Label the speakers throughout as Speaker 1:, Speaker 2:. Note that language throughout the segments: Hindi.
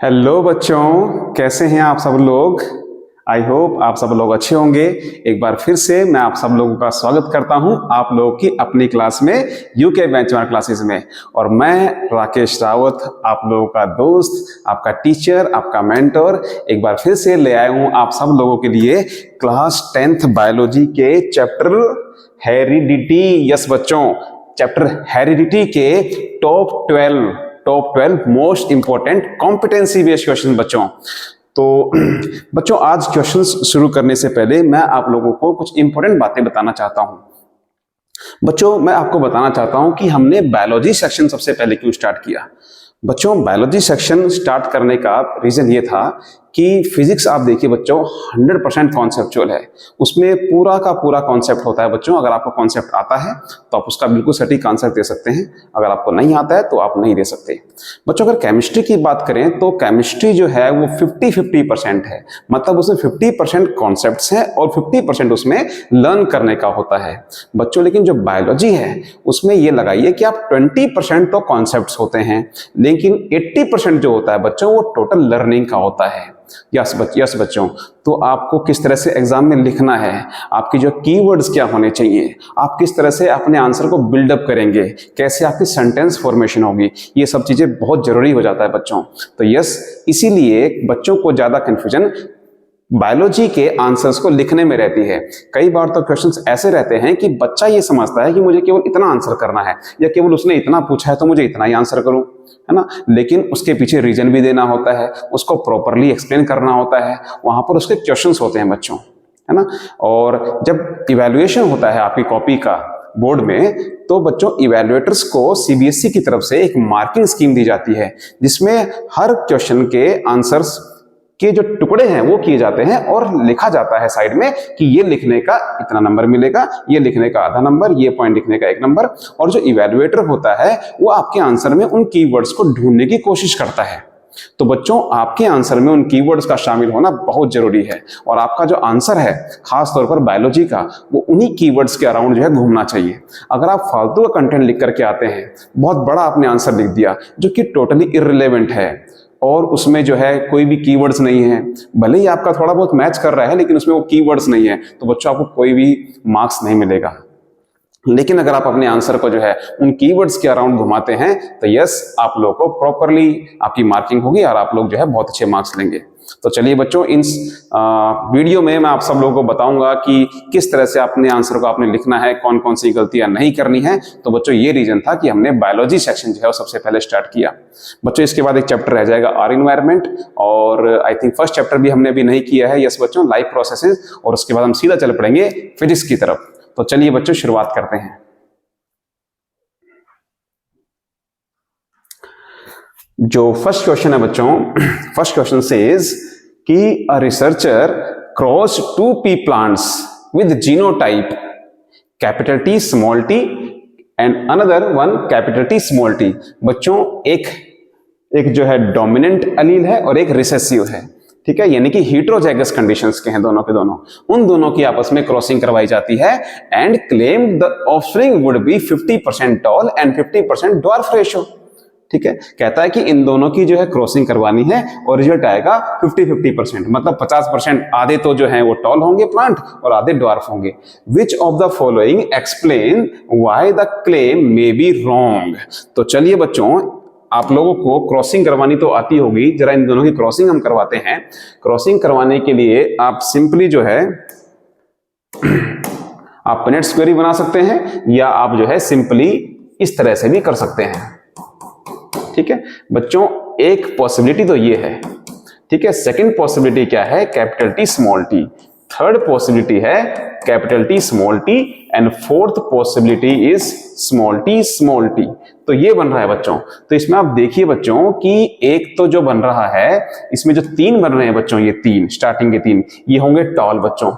Speaker 1: हेलो बच्चों, कैसे हैं आप सब लोग। आई होप आप सब लोग अच्छे होंगे। एक बार फिर से मैं आप सब लोगों का स्वागत करता हूं आप लोगों की अपनी क्लास में, यूके बेंचमार्क क्लासेस में। और मैं राकेश रावत, आप लोगों का दोस्त, आपका टीचर, आपका मेंटर, एक बार फिर से ले आया हूं आप सब लोगों के लिए क्लास 10th बायोलॉजी के चैप्टर हेरिडिटी। यस बच्चों, चैप्टर हेरिडिटी के top 12 most important competency based question बच्चों। तो बच्चों, आज क्वेश्चंस शुरू करने से पहले मैं आप लोगों को कुछ इंपॉर्टेंट बातें बताना चाहता हूं। बच्चों, मैं आपको बताना चाहता हूं कि हमने बायोलॉजी सेक्शन सबसे पहले क्यों स्टार्ट किया। बच्चों, बायोलॉजी सेक्शन स्टार्ट करने का रीजन ये था कि फिजिक्स आप देखिए बच्चों 100% कॉन्सेप्चुअल है। उसमें पूरा का पूरा कॉन्सेप्ट होता है बच्चों। अगर आपको कॉन्सेप्ट आता है तो आप उसका बिल्कुल सटीक आंसर दे सकते हैं, अगर आपको नहीं आता है तो आप नहीं दे सकते। बच्चों, अगर केमिस्ट्री की बात करें तो केमिस्ट्री जो है वो 50-50% है। मतलब उसमें 50% कॉन्सेप्ट्स हैं और 50% उसमें लर्न करने का होता है बच्चों। लेकिन जो बायोलॉजी है उसमें ये लगाइए कि आप 20% तो कॉन्सेप्ट्स होते हैं, लेकिन 80% जो होता है बच्चों वो टोटल लर्निंग का होता है। यस बच्चों, तो आपको किस तरह से एग्जाम में लिखना है, आपकी जो कीवर्ड्स क्या होने चाहिए, आप किस तरह से अपने आंसर को बिल्डअप करेंगे, कैसे आपकी सेंटेंस फॉर्मेशन होगी, ये सब चीजें बहुत जरूरी हो जाता है बच्चों। तो यस, इसीलिए बच्चों को ज्यादा कंफ्यूजन बायोलॉजी के आंसर्स को लिखने में रहती है। कई बार तो क्वेश्चंस ऐसे रहते हैं कि बच्चा ये समझता है कि मुझे केवल इतना आंसर करना है, या केवल उसने इतना पूछा है तो मुझे इतना ही आंसर करूं, है ना। लेकिन उसके पीछे रीजन भी देना होता है, उसको प्रॉपरली एक्सप्लेन करना होता है, वहां पर उसके क्वेश्चंस होते हैं बच्चों, है ना। और जब इवैल्यूएशन होता है आपकी कॉपी का बोर्ड में, तो बच्चों इवैल्यूएटर्स को सीबीएसई की तरफ से एक मार्किंग स्कीम दी जाती है, जिसमें हर क्वेश्चन के आंसर्स के जो टुकड़े हैं वो किए जाते हैं और लिखा जाता है साइड में कि ये लिखने का इतना नंबर मिलेगा, ये लिखने का आधा नंबर, ये पॉइंट लिखने का 1 नंबर। और जो इवैल्यूएटर होता है वो आपके आंसर में उन कीवर्ड्स को ढूंढने की कोशिश करता है। तो बच्चों, आपके आंसर में उन कीवर्ड्स का शामिल होना बहुत जरूरी है, और आपका जो आंसर है खास तौर पर बायोलॉजी का, वो उन्हीं कीवर्ड्स के अराउंड जो है घूमना चाहिए। अगर आप फालतू का कंटेंट लिख करके आते हैं, बहुत बड़ा आपने आंसर लिख दिया जो कि टोटली इररिलेवेंट है, और उसमें जो है कोई भी कीवर्ड्स नहीं है, भले ही आपका थोड़ा बहुत मैच कर रहा है लेकिन उसमें वो कीवर्ड्स नहीं है, तो बच्चों आपको कोई भी मार्क्स नहीं मिलेगा। लेकिन अगर आप अपने आंसर को जो है उन कीवर्ड्स के अराउंड घुमाते हैं तो यस, आप लोगों को प्रॉपरली आपकी मार्किंग होगी और आप लोग जो है बहुत अच्छे मार्क्स लेंगे। तो चलिए बच्चों, इन वीडियो में मैं आप सब लोगों को बताऊंगा कि किस तरह से अपने आंसर को आपने लिखना है, कौन कौन सी गलतियां नहीं करनी है। तो बच्चों, ये रीजन था कि हमने बायोलॉजी सेक्शन जो है वो सबसे पहले स्टार्ट किया। बच्चों, इसके बाद एक चैप्टर रह जाएगा आर इन्वायरमेंट, और आई थिंक फर्स्ट चैप्टर भी हमने अभी नहीं किया है। यस बच्चों, लाइफ प्रोसेसेस, और उसके बाद हम सीधा चल पड़ेंगे फिजिक्स की तरफ। तो चलिए बच्चों, शुरुआत करते हैं। जो फर्स्ट क्वेश्चन है बच्चों, फर्स्ट क्वेश्चन सेज कि a researcher cross 2 pea plants with genotype capital T small t and another one capital T small t। बच्चों, एक जो है डोमिनेंट एलील है और एक रिसेसिव है, ठीक है, यानी कि हेटेरोजाइगस कंडीशंस के हैं दोनों के दोनों। उन दोनों की आपस में क्रॉसिंग करवाई जाती है and claim the offspring would be 50% tall and 50% dwarf ratio. ठीक है, कहता है कि इन दोनों की जो है क्रॉसिंग करवानी है और रिजल्ट आएगा 50-50%, मतलब 50% आधे तो जो है वो टॉल होंगे प्लांट और आधे ड्वार्फ होंगे। Which of the following explain why the claim may be wrong. तो चलिए बच्चों, आप लोगों को क्रॉसिंग करवानी तो आती होगी, जरा इन दोनों की क्रॉसिंग हम करवाते हैं। क्रॉसिंग करवाने के लिए आप सिंपली जो है आप पनेट स्क्वेयर बना सकते हैं, या आप जो है सिंपली इस तरह से भी कर सकते हैं। ठीक है बच्चों, एक पॉसिबिलिटी तो ये है, ठीक है। सेकंड पॉसिबिलिटी क्या है? Capital T small t। Third possibility है capital T small t, and fourth possibility is small t small t। तो ये बन रहा है बच्चों। तो इसमें आप देखिए बच्चों कि एक तो जो बन रहा है, इसमें जो 3 बन रहे हैं बच्चों, ये 3 स्टार्टिंग के 3 ये होंगे टॉल बच्चों,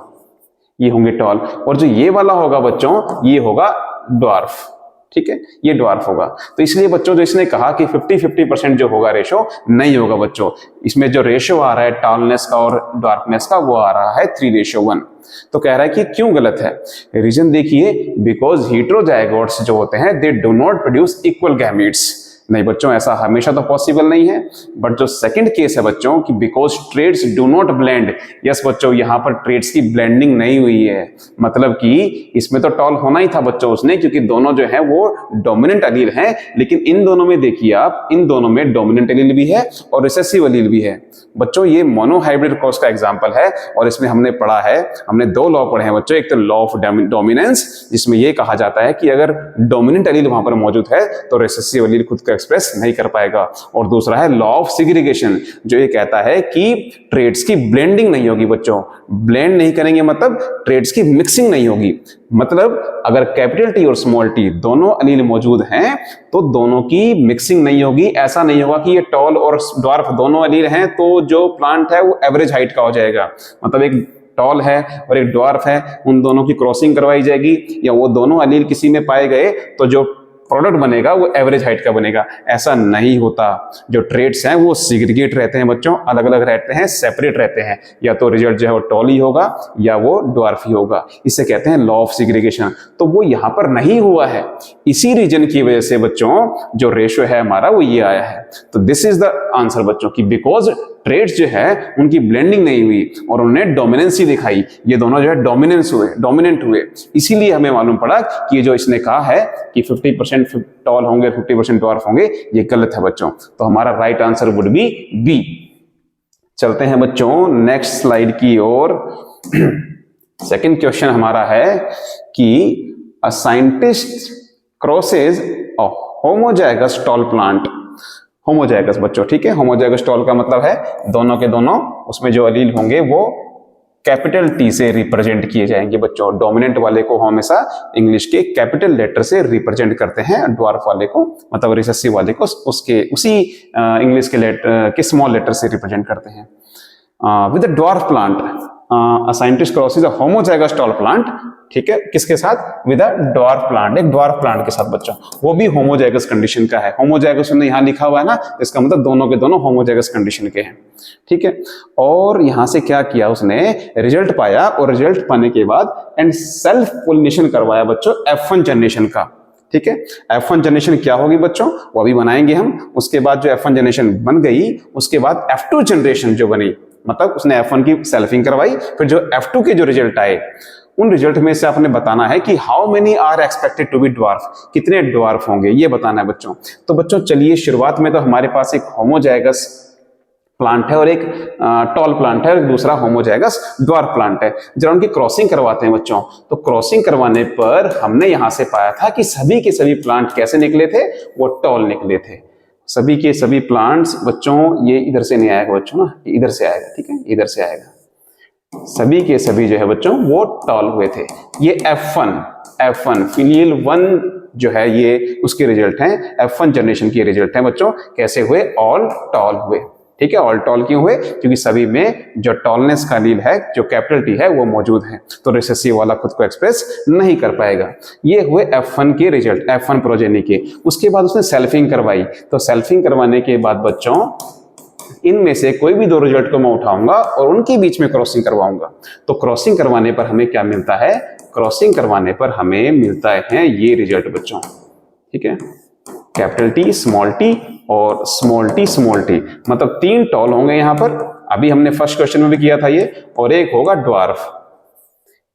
Speaker 1: ये होंगे टॉल, और जो ये वाला होगा बच्चों ये होगा ड्वार्फ। ठीक है, ये ड्वार्फ होगा। तो इसलिए बच्चों जो इसने कहा कि 50-50% जो होगा रेशो, नहीं होगा बच्चों। इसमें जो रेशो आ रहा है टॉलनेस का और ड्वार्फनेस का, वो आ रहा है 3:1। तो कह रहा है कि क्यों गलत है। रीजन देखिए, बिकॉज हेटेरोजाइगोट्स जो होते हैं they do not produce equal gametes. नहीं बच्चों, ऐसा हमेशा तो पॉसिबल नहीं है। बट जो सेकंड केस है बच्चों कि because traits do not blend, yes बच्चों, यहाँ पर ट्रेड्स की ब्लेंडिंग नहीं हुई है। मतलब कि इसमें तो टॉल होना ही था बच्चों उसने, क्योंकि दोनों जो है वो डोमिनेंट अलील हैं। लेकिन इन दोनों में देखिए आप, इन दोनों में डोमिनेंट अलील भी है और रिसेसिव अलील भी है। बच्चों ये मोनोहाइब्रिड क्रॉस का एग्जांपल है और इसमें हमने पढ़ा है, हमने दो लॉ पढ़े हैं बच्चों। एक तो लॉ ऑफ डोमिनेंस, जिसमें यह कहा जाता है कि अगर डोमिनेंट अलील वहां पर मौजूद है तो रिसेसिव अलील खुद को एक्सप्रेस नहीं कर पाएगा। और दूसरा है लॉ ऑफ सेग्रीगेशन, जो ये कहता है कि ट्रेड्स की ब्लेंडिंग नहीं होगी बच्चों। ब्लेंड नहीं करेंगे मतलब ट्रेड्स की मिक्सिंग नहीं होगी। मतलब अगर कैपिटल टी और स्मॉल टी दोनों अलील मौजूद हैं तो दोनों की मिक्सिंग नहीं होगी। ऐसा नहीं होगा कि ये टॉल और ड्वार्फ दोनों अलील हैं तो जो प्लांट है वो एवरेज हाइट का हो जाएगा। मतलब एक टॉल है और एक ड्वार्फ है, उन दोनों की क्रॉसिंग करवाई जाएगी, या वो दोनों अलील किसी में पाए गए तो जो प्रोडक्ट बनेगा वो एवरेज हाइट का बनेगा। ऐसा नहीं होता। जो ट्रेड्स हैं वो सिग्रीगेट रहते हैं बच्चों, अलग अलग रहते हैं, सेपरेट रहते हैं। या तो रिजल्ट जो है वो टॉल ही होगा या वो ड्वार्फ ही होगा। इसे कहते हैं लॉ ऑफ सिग्रीगेशन। तो वो यहां पर नहीं हुआ है। इसी रीजन की वजह से बच्चों जो रेशियो है हमारा वो ये आया है। तो दिस इज द आंसर बच्चों कि बिकॉज ट्रेड्स जो है उनकी ब्लेंडिंग नहीं हुई और उन्होंने डोमिनेंसी दिखाई, ये दोनों जो है डोमिनेंट हुए। इसीलिए हमें मालूम पड़ा कि ये जो इसने कहा है कि 50% टॉल होंगे 50% ड्वार्फ होंगे, ये गलत है बच्चों। तो हमारा right answer would be B. चलते हैं बच्चों नेक्स्ट स्लाइड की ओर। सेकंड क्वेश्चन हमारा है कि a scientist crosses a homozygous tall plant. Homozygous बच्चों, ठीक है। होमोजाइगस टॉल का मतलब है दोनों के दोनों उसमें जो अलील होंगे वो कैपिटल टी से रिप्रेजेंट किए जाएंगे बच्चों। डोमिनेंट वाले को हमेशा इंग्लिश के कैपिटल लेटर से रिप्रेजेंट करते हैं, ड्वार्फ वाले को मतलब रिसेसिव वाले को उसके उसी इंग्लिश के लेटर के स्मॉल लेटर से रिप्रेजेंट करते हैं। With the dwarf plant a scientist crosses a homozygous tall plant, ठीक है, किसके साथ? विद अ ड्वार्फ प्लांट, एक ड्वार्फ प्लांट के साथ बच्चों। वो भी होमोजाइगस कंडीशन का है। होमोजाइगस ने यहां लिखा हुआ है ना, इसका मतलब दोनों के दोनों होमोजाइगस कंडीशन के हैं, ठीक है। और यहां से क्या किया उसने, रिजल्ट पाया और रिजल्ट पाने के बाद एंड सेल्फ पोलिनेशन करवाया बच्चों F1 जनरेशन का, ठीक है। F1 जनरेशन क्या होगी बच्चों, वो अभी बनाएंगे हम। उसके बाद जो F1 जनरेशन बन गई, उसके बाद F2 जनरेशन जो बनी, मतलब उसने F1 की सेल्फिंग करवाई, फिर जो F2 के जो रिजल्ट आए उन रिजल्ट में से आपने बताना है कि how many are expected to be dwarf, कितने ड्वार्फ होंगे ये बताना है बच्चों। तो बच्चों चलिए शुरुआत में तो हमारे पास एक होमोजाइगस प्लांट है और एक टॉल प्लांट है और दूसरा होमोजाइगस ड्वार्फ प्लांट है। जब उनकी क्रॉसिंग करवाते हैं बच्चों, तो क्रॉसिंग करवाने पर हमने यहां से पाया था कि सभी के सभी प्लांट कैसे निकले थे, वो टॉल निकले थे। सभी के सभी प्लांट्स बच्चों, ये इधर से नहीं आएगा बच्चों ना, इधर से आएगा, ठीक है, इधर से आएगा। सभी के सभी जो है बच्चों वो टॉल हुए थे। ये F1 फिलियल 1 जो है ये उसके रिजल्ट हैं, F1 जनरेशन के रिजल्ट हैं बच्चों। कैसे हुए? ऑल टॉल हुए, ठीक है। ऑल टॉल क्यों हुए? क्योंकि सभी में जो टॉलनेस का अलील है, जो कैपिटल टी है, वो मौजूद है, तो रिसेसिव वाला खुद को एक्सप्रेस नहीं कर पाएगा। ये हुए F1 के रिजल्ट, F1 प्रोजेनी के। उसके बाद उसने सेल्फिंग करवाई, तो सेल्फिंग करवाने के बाद बच्चों इनमें से कोई भी दो रिजल्ट को मैं उठाऊंगा और उनके बीच में क्रॉसिंग करवाऊंगा। तो क्रॉसिंग करवाने पर हमें क्या मिलता है? क्रॉसिंग करवाने पर हमें मिलता है ये रिजल्ट बच्चों, ठीक है। कैपिटल टी, स्मॉल टी और स्मॉल टी, मतलब 3 टॉल होंगे यहां पर। अभी हमने फर्स्ट क्वेश्चन में भी किया था ये, और एक होगा ड्वार्फ,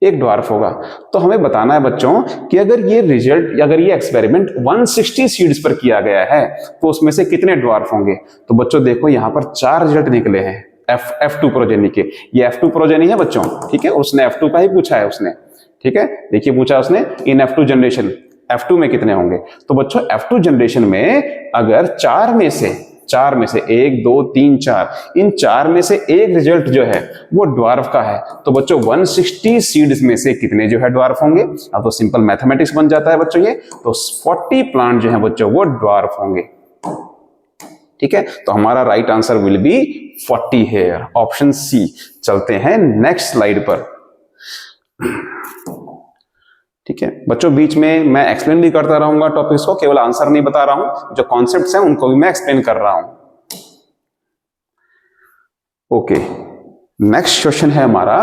Speaker 1: एक ड्वार्फ होगा। तो हमें बताना है बच्चों कि अगर ये रिजल्ट, अगर ये एक्सपेरिमेंट 160 सीड्स पर किया गया है तो उसमें से कितने ड्वार्फ होंगे। तो बच्चों देखो यहां पर 4 रिजल्ट निकले हैं F2 प्रोजेनी के। ये F2 प्रोजेनी है बच्चों, ठीक है। उसने F2 का ही पूछा है उसने, ठीक है। देखिए पूछा उसने इन F2 जनरेशन, F2 में कितने होंगे। तो बच्चों F2 जनरेशन में अगर 4 में से 1 2 3 4, इन 4 में से एक रिजल्ट जो है वो ड्वार्फ का है, तो बच्चों 160 सीड्स में से कितने जो है ड्वार्फ होंगे। अब तो सिंपल मैथमेटिक्स बन जाता है बच्चों ये। तो 40 प्लांट जो है बच्चों वो ड्वार्फ होंगे, ठीक है। तो हमारा right answer will be 40 here, option C. चलते हैं नेक्स्ट स्लाइड पर, ठीक है बच्चों। बीच में मैं एक्सप्लेन भी करता रहूंगा टॉपिक्स को, केवल आंसर नहीं बता रहा हूं, जो कॉन्सेप्ट्स हैं उनको भी मैं एक्सप्लेन कर रहा हूं। ओके, नेक्स्ट क्वेश्चन है हमारा,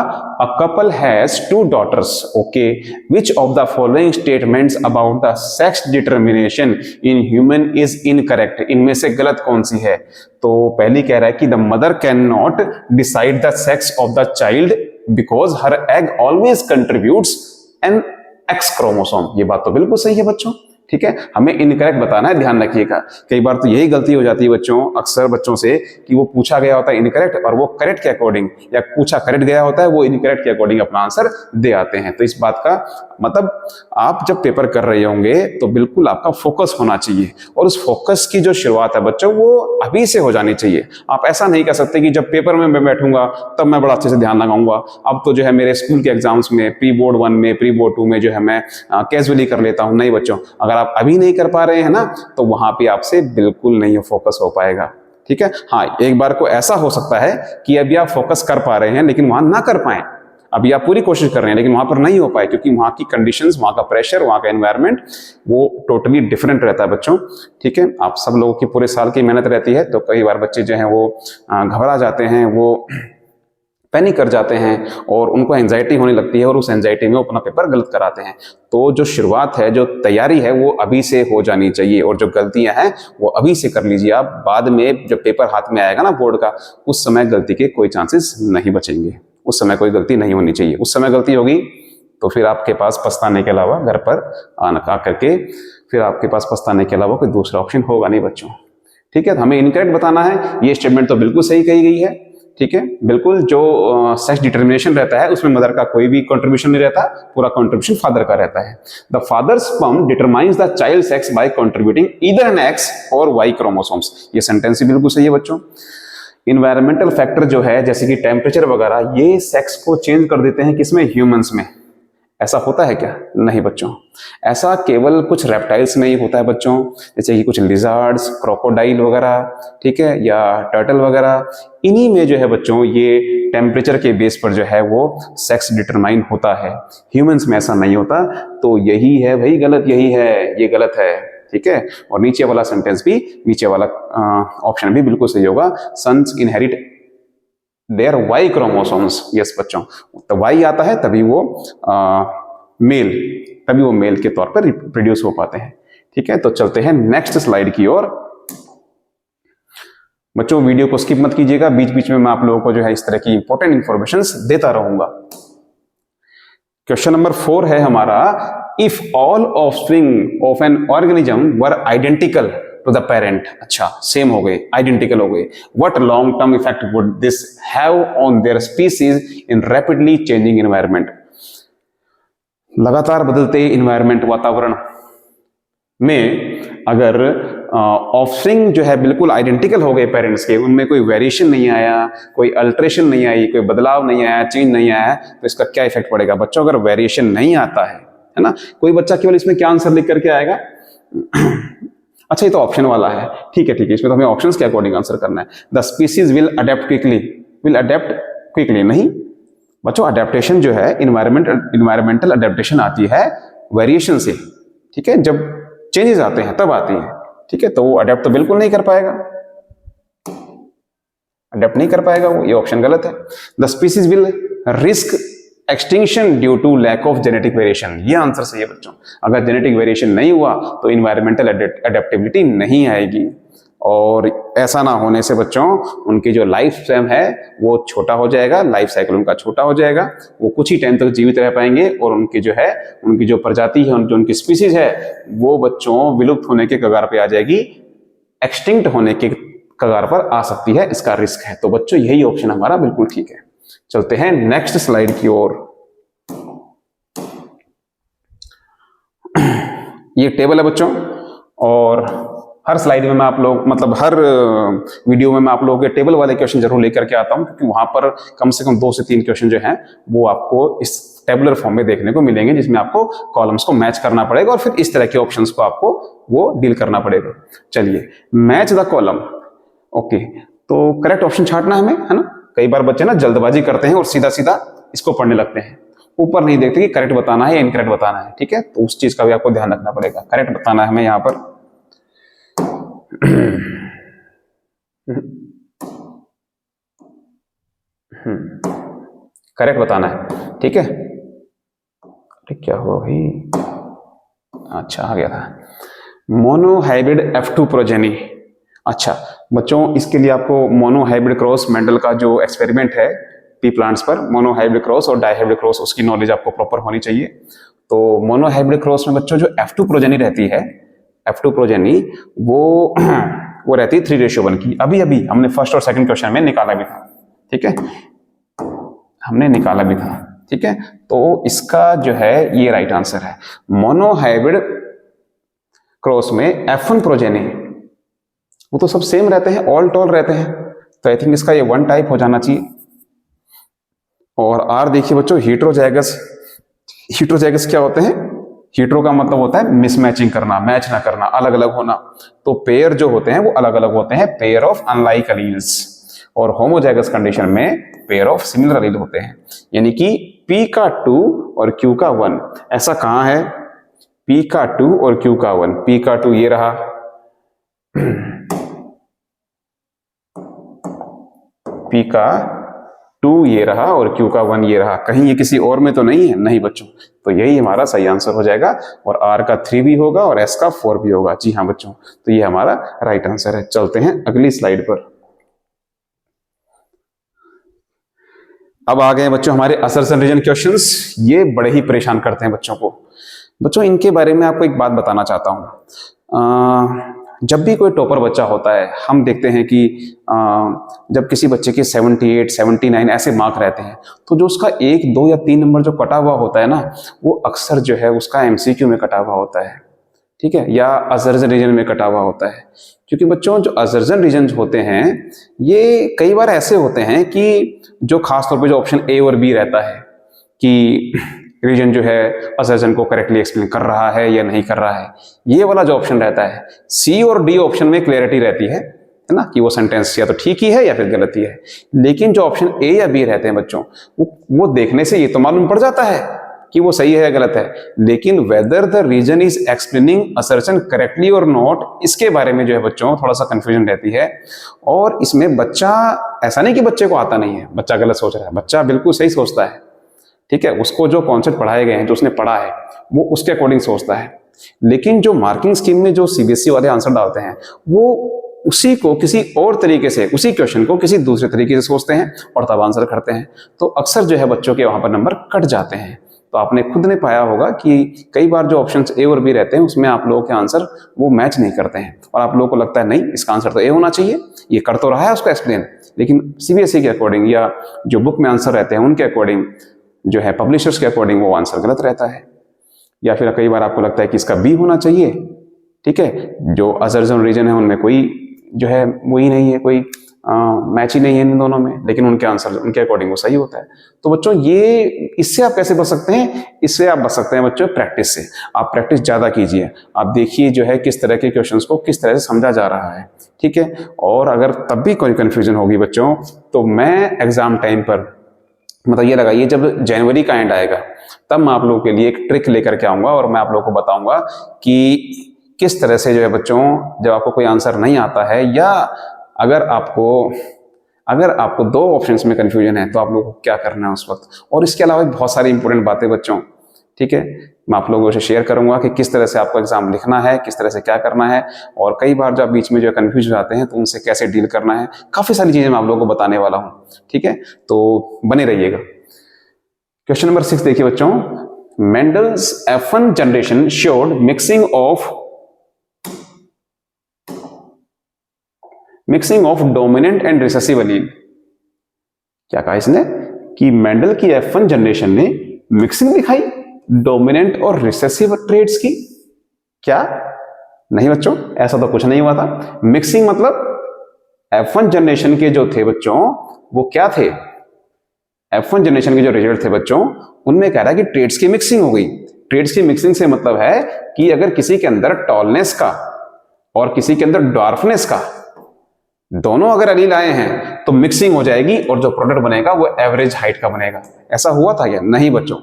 Speaker 1: a couple has 2 daughters, okay, which of the following statements about the sex determination in human is incorrect, इनमें से गलत कौन सी है? तो पहली कह रहा है कि the mother can not decide the sex of the child because her egg always contributes an X chromosome. ये बात तो बिल्कुल सही है बच्चों, ठीक है, हमें इनकरेक्ट बताना है, ध्यान रखिएगा। कई बार तो यही गलती हो जाती है बच्चों, अक्सर बच्चों से, कि वो पूछा गया होता है इनकरेक्ट और वो करेक्ट के अकॉर्डिंग, या पूछा करेक्ट गया होता है वो इनकरेक्ट के अकॉर्डिंग अपना आंसर दे आते हैं। तो इस बात का मतलब आप जब पेपर कर रहे होंगे तो बिल्कुल आपका फोकस होना चाहिए, और उस फोकस की जो शुरुआत है बच्चों वो अभी से हो जानी चाहिए। आप ऐसा नहीं कर सकते कि जब पेपर में मैं बैठूंगा तब मैं बड़ा अच्छे से ध्यान लगाऊंगा। अब तो जो है मेरे स्कूल के एग्जाम्स में, प्री बोर्ड 1 में, प्री बोर्ड 2 में जो है मैं कैजुअली कर लेता हूं। नहीं बच्चों, अगर आप अभी नहीं कर पा रहे हैं ना तो वहां पे आपसे बिल्कुल नहीं फोकस हो पाएगा, ठीक है। हाँ, एक बार को ऐसा हो सकता है कि अभी आप फोकस कर पा रहे हैं लेकिन वहां ना कर पाए, अभी आप पूरी कोशिश कर रहे हैं लेकिन वहां पर नहीं हो पाए, क्योंकि वहां की कंडीशंस, वहां का प्रेशर, वहां का एनवायरनमेंट वो टोटली डिफरेंट रहता है बच्चों, ठीक है। आप सब लोगों की पूरे साल की मेहनत रहती है, तो कई बार बच्चे जो हैं वो घबरा जाते हैं, वो पैनिक कर जाते हैं और उनको एंजाइटी होने लगती है और उस एंजाइटी में वो अपना पेपर गलत कराते हैं। तो जो शुरुआत है, जो तैयारी है वो अभी से हो जानी चाहिए, और जो गलतियां हैं वो अभी से कर लीजिए आप। बाद में जब पेपर हाथ में आएगा ना बोर्ड का, उस समय गलती के कोई चांसेस नहीं बचेंगे, उस समय कोई गलती नहीं होनी चाहिए। उस समय गलती होगी तो फिर आपके पास पछताने के अलावा, घर पर आ करके फिर आपके पास पछताने के अलावा कोई दूसरा ऑप्शन होगा नहीं बच्चों, ठीक है। तो हमें इनकरेक्ट बताना है। ये स्टेटमेंट तो बिल्कुल सही कही गई है, ठीक है, बिल्कुल। जो सेक्स डिटर्मिनेशन रहता है उसमें मदर का कोई भी कंट्रीब्यूशन नहीं रहता, पूरा कंट्रीब्यूशन फादर का रहता है। The father sperm determines the child sex by contributing either an X और वाई क्रोमोसोम्स। ये सेंटेंस भी बिल्कुल सही है बच्चों। इन्वायरमेंटल फैक्टर जो है जैसे कि टेम्परेचर वगैरह, ये सेक्स को चेंज कर देते हैं किसमें? ह्यूमंस में। ऐसा होता है क्या? नहीं बच्चों, ऐसा केवल कुछ रेप्टाइल्स में ही होता है बच्चों, जैसे कि कुछ लिजार्ड्स, क्रोकोडाइल वगैरह, ठीक है, या टर्टल वगैरह, इन्हीं में जो है बच्चों ये टेम्परेचर के बेस पर जो है वो सेक्स डिटरमाइन होता है। ह्यूमंस में ऐसा नहीं होता। तो यही है भाई गलत, यही है, ये गलत है, ठीक है। और नीचे वाला सेंटेंस भी, नीचे वाला ऑप्शन भी बिल्कुल सही होगा। Sons inherit their Y chromosomes. Yes बच्चों, तो वाई आता है तभी वो मेल, तभी वो मेल के तौर पर रिप्रोड्यूस हो पाते हैं, ठीक है। तो चलते हैं नेक्स्ट स्लाइड की ओर। बच्चों वीडियो को स्किप मत कीजिएगा, बीच बीच में मैं आप लोगों को जो है इस तरह की इंपॉर्टेंट इंफॉर्मेशन देता रहूंगा। क्वेश्चन नंबर 4 है हमारा, if all offspring of an organism were identical to the parent, अच्छा सेम हो गए, आइडेंटिकल हो गए, what long term effect would this have on their species in rapidly changing environment. लगातार बदलते इन्वायरमेंट, वातावरण में अगर ऑफस्प्रिंग जो है बिल्कुल आइडेंटिकल हो गए पेरेंट्स के, उनमें कोई वेरिएशन नहीं आया, कोई अल्ट्रेशन नहीं आई, कोई बदलाव नहीं आया, चेंज नहीं आया, तो इसका क्या इफेक्ट पड़ेगा बच्चों? अगर वेरिएशन नहीं आता है ना, कोई बच्चा केवल इसमें क्या आंसर लिख करके आएगा? अच्छा ये तो ऑप्शन वाला है, ठीक है ठीक है, इसमें तो हमें ऑप्शंस के अकॉर्डिंग आंसर करना है। The species will adapt quickly, will adapt quickly, नहीं बच्चों, अडेप्टेशन जो है इन्वायरमेंटल अडेप्टेशन आती है वेरिएशन से, ठीक है, जब चेंजेस आते हैं तब आती है, ठीक है। तो वो अडेप्ट तो बिल्कुल नहीं कर पाएगा, अडेप्ट नहीं कर पाएगा वो, ये ऑप्शन गलत है। The species will risk extinction due to lack of genetic variation, ये आंसर सही है बच्चों। अगर जेनेटिक वेरिएशन नहीं हुआ तो इन्वायरमेंटल अडेप्टेबिलिटी नहीं आएगी, और ऐसा ना होने से बच्चों उनकी जो लाइफ स्पैन है वो छोटा हो जाएगा, लाइफ साइकिल उनका छोटा हो जाएगा, वो कुछ ही टाइम तक जीवित रह पाएंगे, और उनकी जो है, उनकी जो प्रजाति है, जो उनकी स्पीसीज है वो बच्चों विलुप्त होने के कगार पे आ जाएगी, एक्सटिंक्ट होने के कगार पर आ सकती है, इसका रिस्क है। तो बच्चों यही ऑप्शन हमारा बिल्कुल ठीक है। चलते हैं नेक्स्ट स्लाइड की ओर। ये टेबल है बच्चों, और हर स्लाइड में मैं आप लोग, मतलब हर वीडियो में मैं आप लोगों के टेबल वाले क्वेश्चन जरूर लेकर के आता हूं, क्योंकि वहां पर कम से कम 2 से 3 क्वेश्चन जो हैं वो आपको इस टेबुलर फॉर्म में देखने को मिलेंगे, जिसमें आपको कॉलम्स को मैच करना पड़ेगा और फिर इस तरह के ऑप्शंस को आपको वो डील करना पड़ेगा। चलिए, मैच द कॉलम, ओके, तो करेक्ट ऑप्शन छांटना हमें, है ना। कई बार बच्चे ना जल्दबाजी करते हैं और सीधा सीधा इसको पढ़ने लगते हैं, ऊपर नहीं देखते कि करेक्ट बताना है या इनकरेक्ट बताना है, ठीक है। तो उस चीज का भी आपको ध्यान रखना पड़ेगा, करेक्ट बताना है हमें यहाँ पर। करेक्ट बताना है, ठीक है। अरे क्या हुआ भाई, अच्छा आ गया था। Monohybrid F2 progeny. अच्छा बच्चों, इसके लिए आपको मोनोहाइब्रिड क्रॉस मेंडल का जो एक्सपेरिमेंट है पी प्लांट्स पर, मोनोहाइब्रिड क्रॉस और डाइहाइब्रिड क्रॉस, उसकी नॉलेज आपको प्रॉपर होनी चाहिए। तो मोनोहाइब्रिड क्रॉस में बच्चों जो F2 प्रोजेनी रहती है, F2 प्रोजेनी वो वो रहती है 3:1 की। अभी अभी हमने फर्स्ट और सेकंड क्वेश्चन में निकाला भी था, ठीक है, हमने निकाला भी था, ठीक है। तो इसका जो है ये राइट आंसर है। मोनोहाइब्रिड क्रॉस में F1 प्रोजेनी, वो तो सब सेम रहते हैं, ऑल टॉल रहते हैं, तो आई थिंक इसका ये वन टाइप हो जाना चाहिए। और आर देखिए बच्चों, हीट्रोजाइगस। हीट्रोजाइगस क्या होते हैं? हीट्रो का मतलब होता है मिसमैचिंग करना, मैच ना करना, अलग अलग होना। तो पेयर जो होते हैं वो अलग अलग होते हैं, पेयर ऑफ अनलाइक एलील्स। और होमोजाइगस कंडीशन में पेयर ऑफ सिमिलर एलील होते हैं। यानी कि P का 2 और Q का 1। ऐसा कहां है? P का 2 और Q का 1। P का 2 ये रहा, P का 2 ये रहा और Q का 1 ये रहा। कहीं ये किसी और में तो नहीं है? नहीं बच्चों, तो यही हमारा सही आंसर हो जाएगा। और R का 3 भी होगा और S का 4 भी होगा। जी हाँ बच्चों, तो ये हमारा राइट आंसर है। चलते हैं अगली स्लाइड पर। अब आ गए बच्चों हमारे असर्शन रीजन क्वेश्चंस। ये बड़े ही परेशान करते हैं बच्चों को। बच्चों इनके बारे में आपको एक बात बताना चाहता हूं। जब भी कोई टॉपर बच्चा होता है, हम देखते हैं कि जब किसी बच्चे के 78, 79 ऐसे मार्क रहते हैं, तो जो उसका 1, 2 या 3 नंबर जो कटा हुआ होता है ना, वो अक्सर जो है उसका MCQ में कटा हुआ होता है, ठीक है, या असर्शन रीजन में कटा हुआ होता है। क्योंकि बच्चों जो असर्शन रीजन होते हैं ये कई बार ऐसे होते हैं कि जो खासतौर पर जो ऑप्शन A और B रहता है कि रीजन जो है असर्शन को करेक्टली एक्सप्लेन कर रहा है या नहीं कर रहा है, ये वाला जो ऑप्शन रहता है, C और D ऑप्शन में क्लैरिटी रहती है ना, कि वो सेंटेंस या तो ठीक ही है या फिर गलत ही है। लेकिन जो ऑप्शन A या B रहते हैं बच्चों, वो देखने से ये तो मालूम पड़ जाता है कि वो सही है या गलत है, लेकिन whether the reason is explaining assertion correctly और नॉट, इसके बारे में जो है बच्चों थोड़ा सा कंफ्यूजन रहती है। और इसमें बच्चा, ऐसा नहीं कि बच्चे को आता नहीं है, बच्चा गलत सोच रहा है, बच्चा बिल्कुल सही सोचता है, ठीक है। उसको जो कॉन्सेप्ट पढ़ाए गए हैं, जो उसने पढ़ा है, वो उसके अकॉर्डिंग सोचता है। लेकिन जो मार्किंग स्कीम में जो CBSE वाले आंसर डालते हैं, वो उसी को किसी और तरीके से, उसी क्वेश्चन को किसी दूसरे तरीके से सोचते हैं और तब आंसर करते हैं। तो अक्सर जो है बच्चों के वहां पर नंबर कट जाते हैं। तो आपने खुद ने पाया होगा कि कई बार जो ऑप्शंस A और B रहते हैं, उसमें आप लोगों के आंसर वो मैच नहीं करते हैं, और आप लोगों को लगता है नहीं इसका आंसर तो A होना चाहिए, ये कर तो रहा है उसको एक्सप्लेन, लेकिन CBSE के अकॉर्डिंग या जो बुक में आंसर रहते हैं उनके अकॉर्डिंग, जो है पब्लिशर्स के अकॉर्डिंग, वो आंसर गलत रहता है। या फिर कई बार आपको लगता है कि इसका B होना चाहिए, ठीक है, जो असर्शन रीजन है उनमें कोई जो है वही नहीं है, कोई मैच ही नहीं है इन दोनों में, लेकिन उनके आंसर उनके अकॉर्डिंग वो सही होता है। तो बच्चों ये, इससे आप कैसे बच सकते हैं? इससे आप बच सकते हैं बच्चों प्रैक्टिस से। आप प्रैक्टिस ज्यादा कीजिए, आप देखिए जो है किस तरह के क्वेश्चंस को किस तरह से समझा जा रहा है, ठीक है। और अगर तब भी कोई कंफ्यूजन होगी बच्चों, तो मैं एग्जाम टाइम पर, मतलब ये लगाइए जब जनवरी का एंड आएगा, तब मैं आप लोगों के लिए एक ट्रिक लेकर के आऊंगा और मैं आप लोगों को बताऊंगा कि किस तरह से जो है बच्चों, जब आपको कोई आंसर नहीं आता है, या अगर आपको 2 ऑप्शंस में कंफ्यूजन है, तो आप लोगों को क्या करना है उस वक्त। और इसके अलावा बहुत सारी इंपॉर्टेंट बातें बच्चों, ठीक है, मैं आप लोगों से शेयर करूंगा कि किस तरह से आपको एग्जाम लिखना है, किस तरह से क्या करना है, और कई बार जब बीच में जो कंफ्यूज हो जाते हैं तो उनसे कैसे डील करना है। काफी सारी चीजें मैं आप लोगों को बताने वाला हूं, ठीक है, तो बने रहिएगा। क्वेश्चन नंबर 6 देखिए बच्चों, Mendel's F1 generation showed mixing of dominant and recessive allele. क्या कहा इसने? कि मेंडल की F1 जनरेशन ने मिक्सिंग दिखाई डोमिनेंट और रिसेसिव ट्रेड्स की। क्या? नहीं बच्चों, ऐसा तो कुछ नहीं हुआ था। मिक्सिंग मतलब F1 जनरेशन के जो थे बच्चों, वो क्या थे? F1 जनरेशन के जो रिजल्ट थे बच्चों, उनमें कह रहा है कि ट्रेड्स की मिक्सिंग हो गई। ट्रेड्स की मिक्सिंग से मतलब है कि अगर किसी के अंदर टॉलनेस का और किसी के अंदर डॉर्फनेस का, दोनों अगर एलील आए हैं तो मिक्सिंग हो जाएगी और जो प्रोडक्ट बनेगा वो एवरेज हाइट का बनेगा। ऐसा हुआ था क्या? नहीं बच्चों।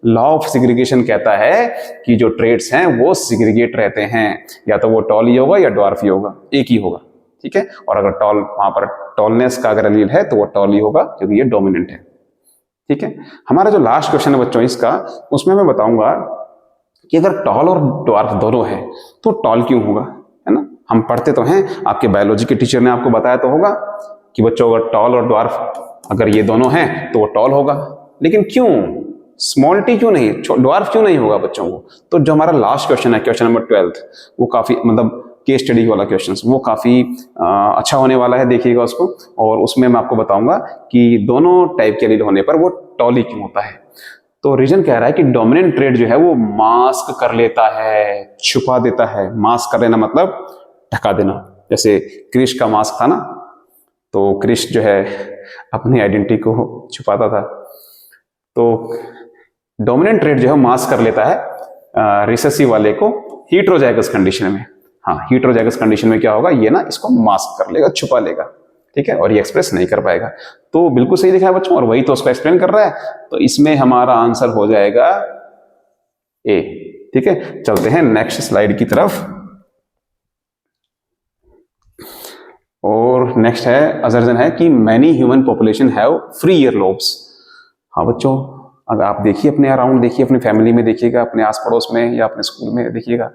Speaker 1: लॉ ऑफ सिग्रीगेशन कहता है कि जो ट्रेड्स हैं वो सिग्रीगेट रहते हैं, या तो वो टॉल ही होगा या डॉर्फ ही होगा, एक ही होगा, ठीक है। और अगर टॉल, वहां पर टॉलनेस का अगर एलील है तो वो टॉल ही होगा क्योंकि ये डोमिनेंट है, ठीक है। हमारा जो लास्ट क्वेश्चन है बच्चों इसका, उसमें मैं बताऊंगा कि अगर टॉल और ड्वार्फ दोनों है तो टॉल क्यों होगा, है ना। हम पढ़ते तो हैं, आपके बायोलॉजी के टीचर ने आपको बताया तो होगा कि बच्चों अगर टॉल और ड्वार्फ अगर ये दोनों हैं तो वो टॉल होगा, लेकिन क्यों स्मॉल टी क्यों नहीं, ड्वार्फ क्यों नहीं होगा बच्चों को। तो जो हमारा लास्ट क्वेश्चन है, क्वेश्चन नंबर 12, वो काफी मतलब केस स्टडी वाला क्वेश्चन, वो काफी अच्छा होने वाला है, देखिएगा उसको। और उसमें मैं आपको बताऊंगा कि दोनों टाइप के एलील होने पर वो टॉल ही क्यों होता है। तो रीजन कह रहा है कि डोमिनेंट ट्रेट जो है वो मास्क कर लेता है, छुपा देता है। मास्क कर लेना मतलब ढका देना। जैसे क्रिश का मास्क था ना, तो क्रिश जो है अपनी आइडेंटिटी को छुपाता था। तो डोमिनेंट ट्रेट जो है मास्क कर लेता है रिसेसिव वाले को हीटेरोजाइगस कंडीशन में। हाँ, हीटेरोजाइगस कंडीशन में क्या होगा, ये ना इसको मास्क कर लेगा, छुपा लेगा, ठीक है, और ये एक्सप्रेस नहीं कर पाएगा। तो बिल्कुल सही लिखा है बच्चों, और वही तो उसको एक्सप्लेन कर रहा है। तो इसमें हमारा आंसर हो जाएगा ए, ठीक है। चलते हैं नेक्स्ट स्लाइड की तरफ। और नेक्स्ट है असर्जन है कि many human population have free year lobes. हाँ बच्चों, अगर आप देखिए अपने अराउंड, देखिए अपनी फैमिली में, देखिएगा अपने आस पड़ोस में या अपने स्कूल में, देखिएगा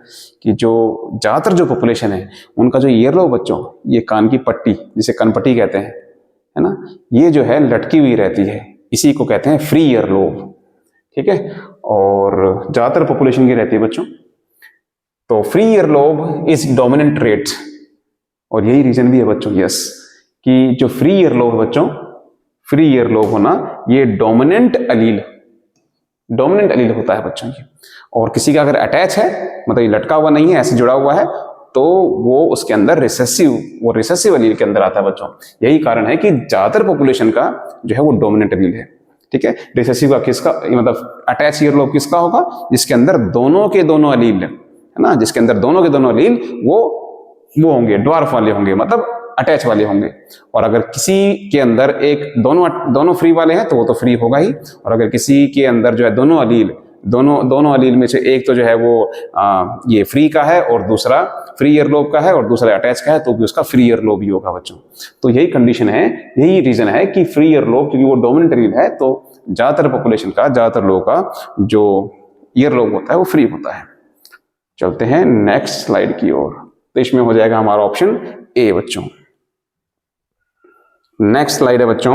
Speaker 1: कि जो ज्यादातर जो पॉपुलेशन है उनका जो ईयर लोब बच्चों, ये कान की पट्टी जिसे कनपट्टी कहते हैं, है ना, ये जो है लटकी हुई रहती है, इसी को कहते हैं फ्री ईयर लोब, ठीक है। और ज्यादातर पॉपुलेशन की रहती है बच्चों। तो free ear lobe is dominant trait, और यही रीजन भी है बच्चों, यस, कि जो फ्री ईयर लोब है बच्चों, फ्री ईयर लोब होना ये डोमिनेंट अलील होता है बच्चों की। और किसी का अगर अटैच है, मतलब ये लटका हुआ नहीं है, ऐसे जुड़ा हुआ है, तो वो उसके अंदर रिसेसिव अलील के अंदर आता है बच्चों। यही कारण है कि ज्यादातर पॉपुलेशन का जो है वो डोमिनेंट अलील है, ठीक है। रिसेसिव का किसका, मतलब अटैच ईयर लोब किसका होगा, जिसके अंदर दोनों के दोनों अलील है ना, जिसके अंदर दोनों के दोनों अलील वो होंगे, ड्वार्फ वाले होंगे, मतलब अटैच वाले होंगे। और अगर किसी के अंदर एक दोनों फ्री वाले हैं तो वो तो फ्री होगा ही। और अगर किसी के अंदर जो है दोनों अलील में से एक तो जो है वो ये फ्री का है और दूसरा फ्री ईयर लोब का है और दूसरा अटैच का है, तो भी उसका फ्री ईयर लोब ही होगा बच्चों। तो यही कंडीशन है, यही रीजन है कि फ्री ईयर लोब, क्योंकि वो डोमिनेंट अलील है, तो ज्यादातर पॉपुलेशन का, ज्यादातर लोगों का जो ईयर लोब होता है वो फ्री होता है। चलते हैं नेक्स्ट स्लाइड की ओर। तो इसमें हो जाएगा हमारा ऑप्शन ए बच्चों। नेक्स्ट स्लाइड है बच्चों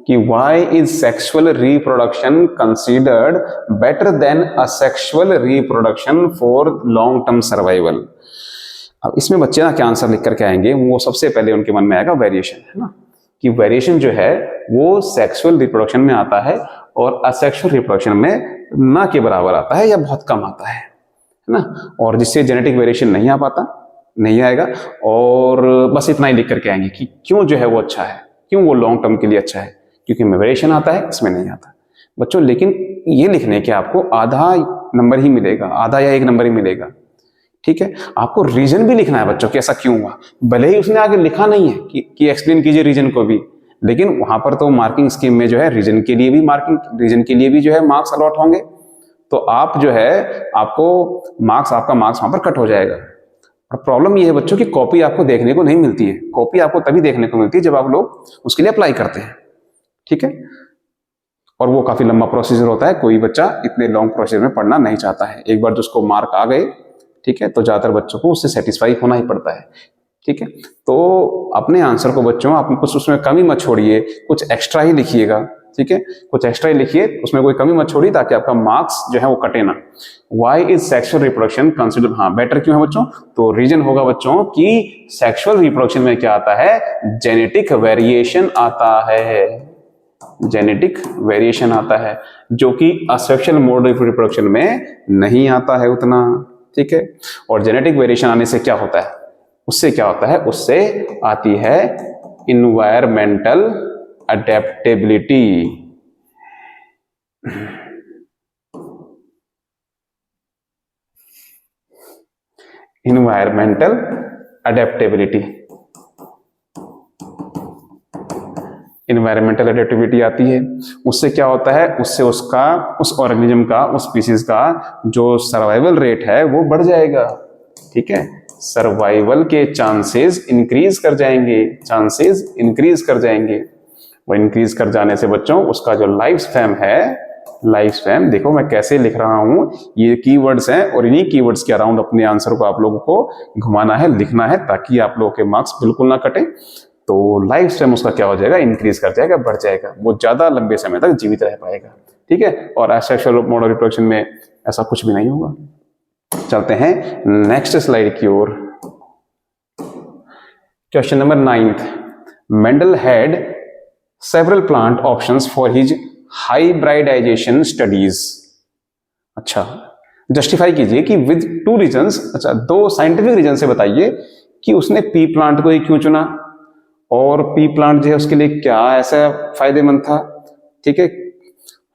Speaker 1: कि why is sexual reproduction considered better than asexual reproduction for long term survival. अब इसमें बच्चे ना क्या आंसर लिख करके आएंगे, वो सबसे पहले उनके मन में आएगा वेरिएशन, है ना, कि वेरिएशन जो है वो सेक्सुअल रिप्रोडक्शन में आता है और असेक्सुअल रिप्रोडक्शन में ना के बराबर आता है या बहुत कम आता है ना, और जिससे जेनेटिक वेरिएशन नहीं आएगा। और बस इतना ही लिख करके आएंगे कि क्यों जो है वो अच्छा है, क्यों वो लॉन्ग टर्म के लिए अच्छा है, क्योंकि में वेरिएशन आता है, इसमें नहीं आता बच्चों। लेकिन ये लिखने के आपको आधा नंबर ही मिलेगा, आधा या 1 नंबर ही मिलेगा, ठीक है। आपको रीजन भी लिखना है बच्चों कि ऐसा क्यों हुआ, भले ही उसने आगे लिखा नहीं है कि एक्सप्लेन कीजिए रीजन को भी, लेकिन वहां पर तो मार्किंग स्कीम में जो है रीजन के लिए भी जो है मार्क्स अलॉट होंगे। तो आप जो है आपका मार्क्स वहां पर कट हो जाएगा। और प्रॉब्लम ये है बच्चों कि कॉपी आपको देखने को नहीं मिलती है, कॉपी आपको तभी देखने को मिलती है जब आप लोग उसके लिए अप्लाई करते हैं, ठीक है। और वो काफी लंबा प्रोसीजर होता है, कोई बच्चा इतने लॉन्ग प्रोसीजर में पढ़ना नहीं चाहता है। एक बार जो उसको मार्क आ गए, ठीक है, तो ज्यादातर बच्चों को उससे सेटिस्फाई होना ही पड़ता है, ठीक है। तो अपने आंसर को बच्चों आप कुछ उसमें कमी मत छोड़िए, कुछ एक्स्ट्रा ही लिखिएगा, ठीक है, कुछ एक्स्ट्रा ही लिखिए, उसमें कोई कमी मत छोड़िए ताकि आपका मार्क्स जो है वो कटे ना। Why is sexual reproduction consider, हाँ बेटर क्यों है बच्चों, तो रीजन होगा बच्चों कि सेक्सुअल रिप्रोडक्शन में क्या आता है, जेनेटिक वेरिएशन आता है, जेनेटिक वेरिएशन आता है, जो कि असेक्सुअल मोड ऑफ रिप्रोडक्शन में नहीं आता है उतना, ठीक है। और जेनेटिक वेरिएशन आने से क्या होता है, उससे आती है इन्वायरमेंटल अडेप्टेबिलिटी, इन्वायरमेंटल अडेप्टेबिलिटी आती है। उससे क्या होता है, उससे उस ऑर्गेनिज्म का, उस स्पीसीज का जो सर्वाइवल रेट है वो बढ़ जाएगा, ठीक है, सर्वाइवल के चांसेस इंक्रीज कर जाएंगे, चांसेस इंक्रीज कर जाएंगे। वो इंक्रीज कर जाने से बच्चों उसका जो लाइफ स्पैन है, लाइफ स्पैन, देखो मैं कैसे लिख रहा हूं, ये कीवर्ड्स हैं और इन्हीं कीवर्ड्स के अराउंड अपने आंसर को आप लोगों को घुमाना है, लिखना है, ताकि आप लोगों के मार्क्स बिल्कुल ना कटे। तो लाइफ स्पैन उसका क्या हो जाएगा, इंक्रीज कर जाएगा, बढ़ जाएगा, वो ज्यादा लंबे समय तक जीवित रह पाएगा। ठीक है, और एसेक्सुअल मोड ऑफ रिप्रोडक्शन में ऐसा कुछ भी नहीं होगा। चलते हैं नेक्स्ट स्लाइड की ओर। Question number 9th, Mendel had several plant options for his hybridisation studies. अच्छा, जस्टिफाई कीजिए कि विद 2 रीजंस, अच्छा 2 साइंटिफिक रीजन से बताइए कि उसने पी प्लांट को ही क्यों चुना और पी प्लांट जो है उसके लिए क्या ऐसा फायदेमंद था। ठीक है,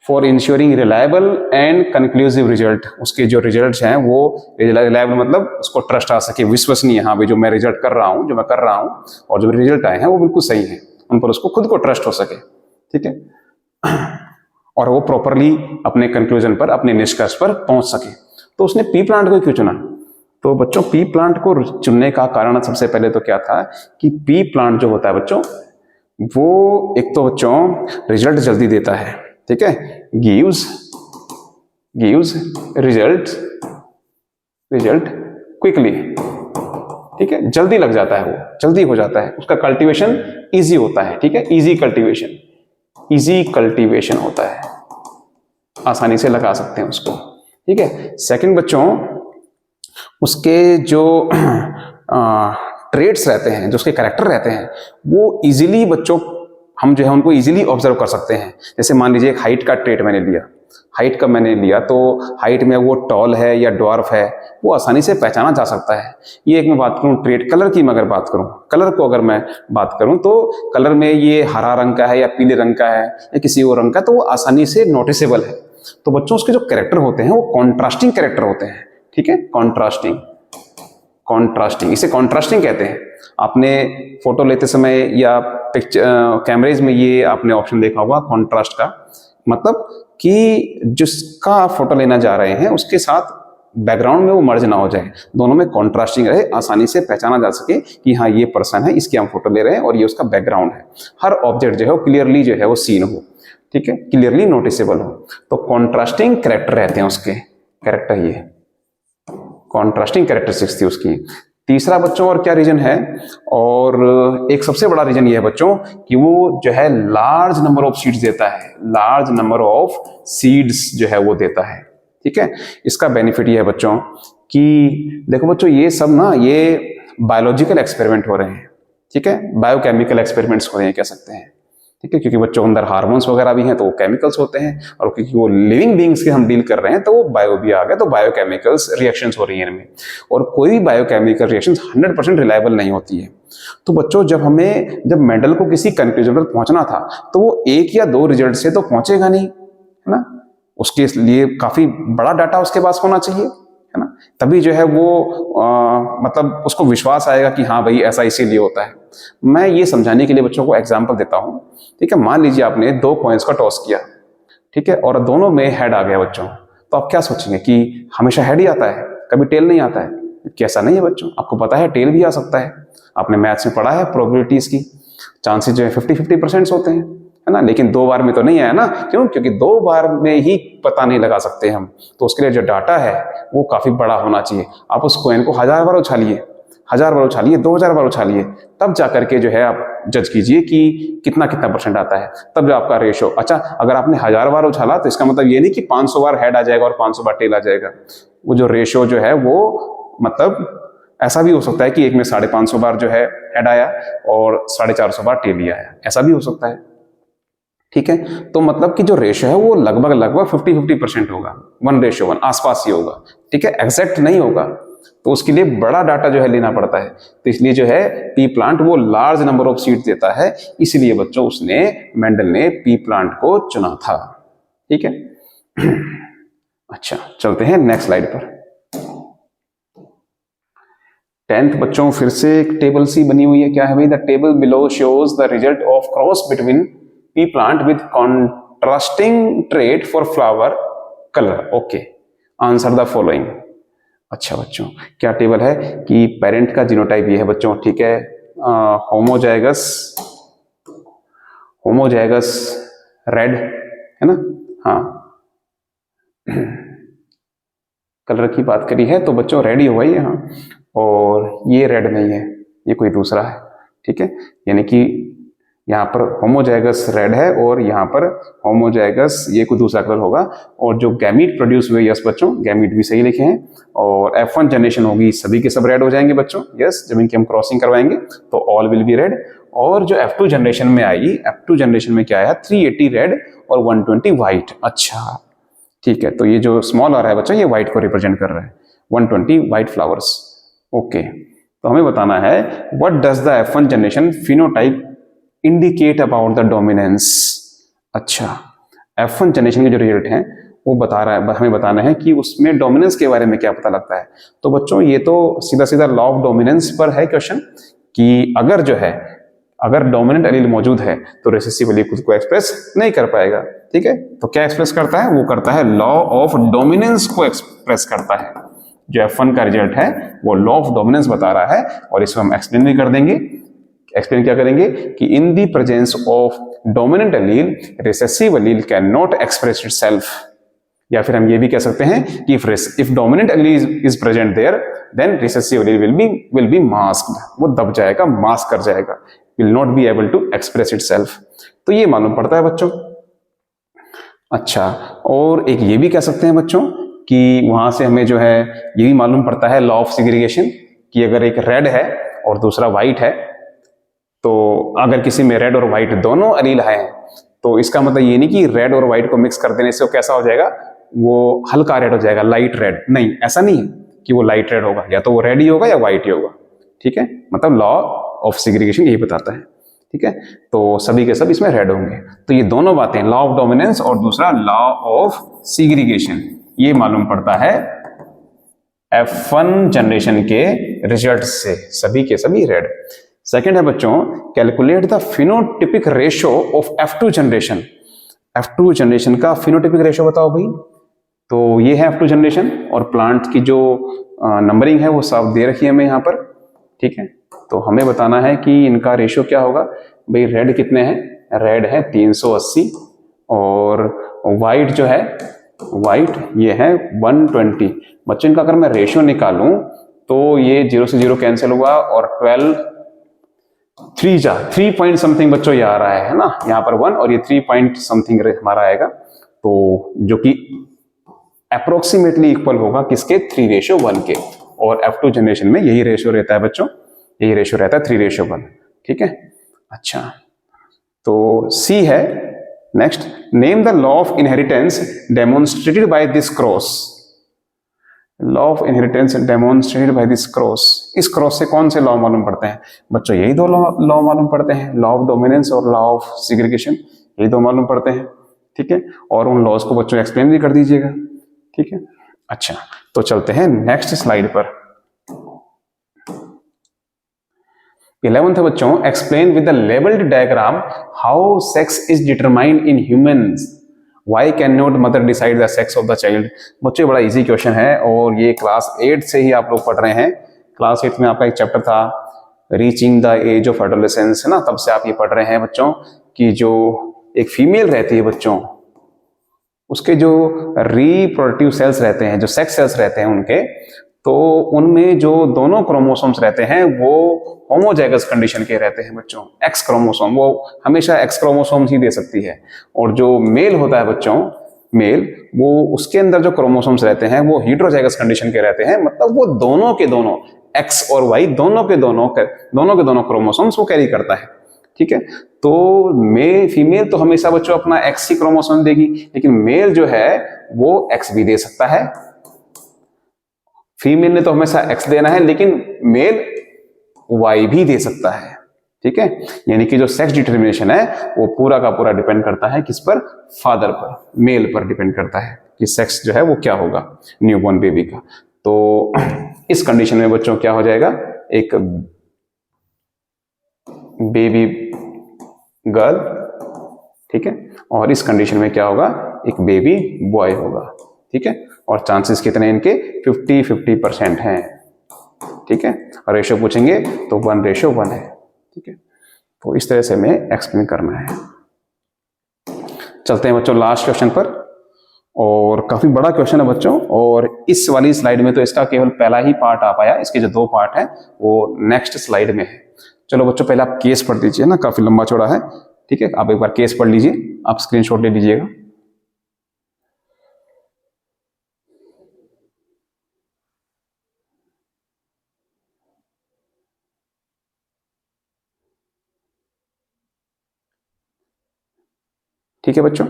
Speaker 1: for ensuring reliable and conclusive result, उसके जो रिजल्ट्स हैं वो रिलायबल मतलब उसको ट्रस्ट आ सके, विश्वसनीय, हाँ भाई जो मैं रिजल्ट कर रहा हूं, जो मैं कर रहा हूं और जो रिजल्ट आए हैं वो बिल्कुल सही है, उन पर उसको खुद को ट्रस्ट हो सके। ठीक है, और वो प्रॉपरली अपने कंक्लूजन पर, अपने निष्कर्ष पर पहुंच सके। तो उसने पी प्लांट को क्यों चुना? तो बच्चों पी प्लांट को चुनने का कारण सबसे पहले तो क्या था कि पी प्लांट जो होता है बच्चों, वो एक तो बच्चों रिजल्ट जल्दी देता है। ठीक है, गिव्स रिजल्ट क्विकली। ठीक है, जल्दी लग जाता है, वो जल्दी हो जाता है, उसका कल्टीवेशन इजी होता है। ठीक है, इजी कल्टीवेशन होता है, आसानी से लगा सकते हैं उसको। ठीक है, सेकंड बच्चों उसके जो ट्रेड्स रहते हैं, जो उसके कैरेक्टर रहते हैं, वो इजीली बच्चों हम जो है उनको इजीली ऑब्जर्व कर सकते हैं। जैसे मान लीजिए एक हाइट का ट्रेट मैंने लिया, तो हाइट में वो टॉल है या ड्वार्फ है, वो आसानी से पहचाना जा सकता है। ये एक मैं बात करूं ट्रेट। कलर की मैं अगर बात करूं, कलर को अगर मैं बात करूं तो कलर में ये हरा रंग का है या पीले रंग का है या किसी और रंग का, तो वो आसानी से नोटिसेबल है। तो बच्चों उसके जो कैरेक्टर होते हैं वो कॉन्ट्रास्टिंग कैरेक्टर होते हैं। ठीक है, कॉन्ट्रास्टिंग, इसे कॉन्ट्रास्टिंग कहते हैं। आपने फोटो लेते समय या पिक्चर कैमरेज में ये आपने ऑप्शन देखा होगा कॉन्ट्रास्ट का, मतलब कि जिसका आप फोटो लेना जा रहे हैं उसके साथ बैकग्राउंड में वो मर्ज ना हो जाए, दोनों में कॉन्ट्रास्टिंग रहे, आसानी से पहचाना जा सके कि हाँ ये पर्सन है, इसकी हम फोटो ले रहे हैं और ये उसका बैकग्राउंड है। हर ऑब्जेक्ट जो है वो क्लियरली जो है वो सीन हो। ठीक है, क्लियरली नोटिसेबल हो। तो कॉन्ट्रास्टिंग कैरेक्टर रहते हैं उसके, कैरेक्टर ये कॉन्ट्रास्टिंग कैरेक्टरिस्टिक्स थी उसकी। तीसरा बच्चों और क्या रीजन है, और एक सबसे बड़ा रीजन ये है बच्चों कि वो जो है लार्ज नंबर ऑफ सीड्स देता है, लार्ज नंबर ऑफ सीड्स जो है वो देता है। ठीक है, इसका बेनिफिट ये है बच्चों कि देखो बच्चों ये सब ना ये बायोलॉजिकल एक्सपेरिमेंट हो रहे हैं। ठीक है, बायोकेमिकल एक्सपेरिमेंट्स हो रहे हैं कह सकते हैं। ठीक है, क्योंकि बच्चों अंदर हार्मोन्स वगैरह भी हैं तो वो केमिकल्स होते हैं, और क्योंकि वो लिविंग बीइंग्स के हम डील कर रहे हैं तो वो बायो भी आ गया, तो बायोकेमिकल्स रिएक्शंस हो रही हैं इनमें। और कोई भी बायोकेमिकल रिएक्शंस 100% रिलायबल नहीं होती है। तो बच्चों जब मेंडल को किसी कंक्लूजन पर पहुंचना था तो वो 1 या 2 रिजल्ट से तो पहुंचेगा नहीं, है ना, उसके लिए काफी बड़ा डाटा उसके पास होना चाहिए, है ना, तभी जो है वो मतलब उसको विश्वास आएगा कि हाँ भाई ऐसा इसीलिए होता है। मैं ये समझाने के लिए बच्चों को एग्जांपल देता हूं। ठीक है, मान लीजिए आपने 2 कॉइन्स का टॉस किया, ठीक है, और दोनों में हेड आ गया बच्चों, तो आप क्या सोचेंगे कि हमेशा हेड ही आता है, कभी टेल नहीं आता है? कैसा नहीं है बच्चों, आपको पता है टेल भी आ सकता है। आपने मैथ्स में पढ़ा है प्रोबेबिलिटीज की, चांसेस जो है 50-50% होते हैं, है ना, लेकिन 2 बार में तो नहीं आया ना। क्यों? क्योंकि 2 बार में ही पता नहीं लगा सकते हम, तो उसके लिए जो डाटा है वो काफी बड़ा होना चाहिए। आप उस कॉइन को 1000 बार उछालिए, 2000 बार उछालिए, तब जाकर के जो है आप जज कीजिए कि कितना परसेंट आता है, तब जो आपका रेशो। अच्छा, अगर आपने 1000 बार उछाला तो इसका मतलब ये नहीं कि 500 बार हेड आ जाएगा और 500 बार टेल आ जाएगा। वो जो रेशो जो है वो मतलब ऐसा भी हो सकता है कि एक में 550 बार जो है हेड आया और 450 बार टेल ही आया, ऐसा भी हो सकता है। ठीक है, तो मतलब कि जो रेशो है वो लगभग 50-50% होगा, 1:1 आसपास ही होगा। ठीक है, एग्जैक्ट नहीं होगा, तो उसके लिए बड़ा डाटा जो है लेना पड़ता है। तो इसलिए जो है पी प्लांट वो लार्ज नंबर ऑफ सीड्स देता है, इसलिए बच्चों मेंडल ने पी प्लांट को चुना था। ठीक है, अच्छा चलते हैं नेक्स्ट स्लाइड पर। 10th बच्चों फिर से एक टेबल सी बनी हुई है, क्या है भाई? The table below shows the result of cross between P plant with contrasting trait for flower colour. Okay, answer the following. अच्छा बच्चों, क्या टेबल है कि पेरेंट का जीनोटाइप ये है बच्चों, ठीक है, होमोजाइगस, होमोजाइगस रेड, है ना। हाँ, कलर की बात करी है तो बच्चों रेड ही होगा ये, हाँ। और ये रेड नहीं है, ये कोई दूसरा है, ठीक है। यानी कि यहाँ पर होमोजाइगस रेड है और यहाँ पर होमोजाइगस ये कोई दूसरा कलर होगा। और जो गैमीट प्रोड्यूस हुए, यस बच्चों, गैमीट भी सही लिखे हैं। और F1 जनरेशन होगी, सभी के सब रेड हो जाएंगे बच्चों, यस। जब इनकी हम क्रॉसिंग करवाएंगे तो ऑल विल बी रेड। और जो F2 जनरेशन में आएगी, F2 जनरेशन में क्या आया, 380 रेड और 120 व्हाइट। अच्छा ठीक है, तो ये जो स्मॉल आ रहा है बच्चों, ये व्हाइट को रिप्रेजेंट कर रहा है, 120 व्हाइट फ्लावर्स। ओके, तो हमें बताना है what does the F1 generation phenotype indicate about the dominance. अच्छा, F1 जनरेशन के जो रिजल्ट हैं वो बता रहा है, हमें बताना है कि उसमें डोमिनेंस के बारे में क्या पता लगता है। तो बच्चों ये तो सीधा सीधा लॉ ऑफ डोमिनेंस पर है क्वेश्चन, कि अगर जो है, अगर डोमिनेंट एलील मौजूद है तो रिसेसिव एलील खुद को एक्सप्रेस नहीं कर पाएगा, ठीक है। तो क्या एक्सप्रेस करता है, वो करता है लॉ ऑफ डोमिनेंस को एक्सप्रेस करता है। जो F1 का रिजल्ट है वो लॉ ऑफ डोमिनेंस बता रहा है, और इसको हम एक्सप्लेन भी कर देंगे। एक्सप्लेन क्या करेंगे कि in the presence of dominant allele recessive allele can not express itself. या फिर हम ये भी कह सकते हैं कि if dominant allele is present there then recessive allele will be masked, वो दब जाएगा, मास्क कर जाएगा, will not be able to express itself. तो ये मालूम पड़ता है बच्चों। अच्छा, और एक ये भी कह सकते हैं बच्चों कि वहां से हमें जो है ये भी मालूम पड़ता है लॉ ऑफ सिग्रीगेशन, कि अगर एक रेड है और दूसरा व्हाइट है, तो अगर किसी में रेड और व्हाइट दोनों एलील हैं तो इसका मतलब ये नहीं कि रेड और व्हाइट को मिक्स कर देने से वो कैसा हो जाएगा, वो हल्का रेड हो जाएगा, लाइट रेड, नहीं, ऐसा नहीं है कि वो लाइट रेड होगा, या तो वो रेड ही होगा या व्हाइट ही होगा, ठीक है। मतलब लॉ ऑफ सिग्रीगेशन यही बताता है, ठीक है। तो सभी के सब इसमें रेड होंगे। तो ये दोनों बातें, लॉ ऑफ डोमिनेंस और दूसरा लॉ ऑफ सिग्रीगेशन, ये मालूम पड़ता है F1 जनरेशन के रिजल्ट से, सभी के सभी रेड। सेकेंड है बच्चों, calculate the phenotypic ratio of F2 generation. F2 generation का फिनोटिपिक रेशो बताओ भाई। तो ये है F2 जनरेशन, और प्लांट की जो नंबरिंग है वो साफ दे रखी है हमें यहाँ पर, ठीक है। तो हमें बताना है कि इनका रेशो क्या होगा। भाई रेड कितने हैं, रेड है 380, और व्हाइट जो है, व्हाइट ये है 120। बच्चों इनका अगर मैं रेशियो निकालूं तो ये 0 से 0 कैंसिल हुआ, और 12 3 पॉइंट समथिंग बच्चों ये आ रहा है ना, यहाँ पर 1 और ये 3 पॉइंट समथिंग हमारा आएगा, तो जो कि अप्रोक्सीमेटली इक्वल होगा किसके, 3:1 के। और F2 जनरेशन में यही रेशियो रहता है बच्चों, यही रेशियो रहता है 3:1, ठीक है। अच्छा, तो C है next, name the law of inheritance demonstrated by this cross. Law of inheritance demonstrated by this cross, इस क्रॉस से कौन से लॉ मालूम पड़ते हैं बच्चों, यही दो लॉ मालूम पड़ते हैं, लॉ ऑफ डोमिनेंस और लॉ ऑफ सिग्रीगेशन, यही दो मालूम पड़ते हैं, ठीक है। और उन लॉज को बच्चों एक्सप्लेन भी कर दीजिएगा, ठीक है। अच्छा, तो चलते हैं नेक्स्ट स्लाइड पर। 11th है बच्चों, explain with the labelled diagram how sex is determined in humans, why can not mother decide the sex of the child. बच्चों बड़ा इजी क्वेश्चन है, और ये क्लास 8 से ही आप लोग पढ़ रहे हैं। क्लास 8 में आपका एक चैप्टर था reaching the age of adolescence, है ना, तब से आप ये पढ़ रहे हैं बच्चों कि जो एक फीमेल रहती है बच्चों, उसके जो रिप्रोडक्टिव सेल्स रहते हैं, जो सेक्स सेल्स रहते हैं उनके, तो उनमें जो दोनों क्रोमोसोम्स रहते हैं वो होमोजाइगस कंडीशन के रहते हैं बच्चों। एक्स क्रोमोसोम, वो हमेशा एक्स क्रोमोसोम्स ही दे सकती है। और जो मेल होता है बच्चों, मेल, वो उसके अंदर जो क्रोमोसोम्स रहते हैं वो हेटेरोजाइगस कंडीशन के रहते हैं, मतलब वो दोनों के दोनों एक्स और वाई दोनों के दोनों क्रोमोसोम्स वो कैरी करता है, ठीक है। तो फीमेल तो हमेशा बच्चों अपना एक्स ही क्रोमोसोम देगी, लेकिन मेल जो है वो एक्स भी दे सकता है। फीमेल ने तो हमेशा एक्स देना है, लेकिन मेल वाई भी दे सकता है, ठीक है। यानी कि जो सेक्स डिटर्मिनेशन है वो पूरा का पूरा डिपेंड करता है किस पर, फादर पर, मेल पर डिपेंड करता है कि सेक्स जो है वो क्या होगा न्यूबॉर्न बेबी का। तो इस कंडीशन में बच्चों क्या हो जाएगा, एक बेबी गर्ल, ठीक है, और इस कंडीशन में क्या होगा, एक बेबी बॉय होगा, ठीक है। और चांसेस कितने इनके 50-50% हैं। ठीक है, और रेशो पूछेंगे तो 1:1 है। ठीक है, तो इस तरह से हमें एक्सप्लेन करना है। चलते हैं बच्चों लास्ट क्वेश्चन पर, और काफी बड़ा क्वेश्चन है बच्चों, और इस वाली स्लाइड में तो इसका केवल पहला ही पार्ट आ पाया, इसके जो 2 पार्ट हैं वो नेक्स्ट स्लाइड में है। चलो बच्चों पहले आप केस पढ़ दीजिए ना, काफी लंबा चौड़ा है। ठीक है, आप एक बार केस पढ़ लीजिए, आप स्क्रीनशॉट ले लीजिएगा। ठीक है बच्चों,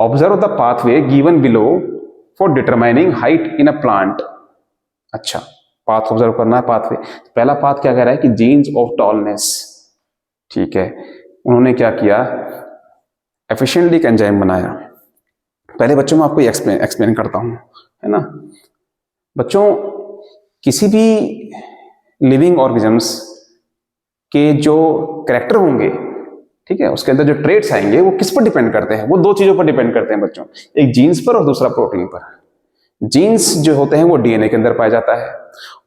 Speaker 1: observe the pathway given below for determining height in a plant. अच्छा, पाथ ऑब्जर्व करना है, पाथवे। पहला पाथ क्या कह रहा है कि जीन्स ऑफ टॉलनेस। ठीक है, उन्होंने क्या किया, एफिशिएंटली एक एंजाइम बनाया। पहले बच्चों मैं आपको एक्सप्लेन करता हूं, है ना बच्चों। किसी भी लिविंग ऑर्गेनिजम्स के जो कैरेक्टर होंगे, ठीक है, उसके अंदर जो ट्रेट्स आएंगे वो किस पर डिपेंड करते हैं, वो 2 चीजों पर डिपेंड करते हैं बच्चों, एक जीन्स पर और दूसरा प्रोटीन पर। जीन्स जो होते हैं वो डीएनए के अंदर पाया जाता है,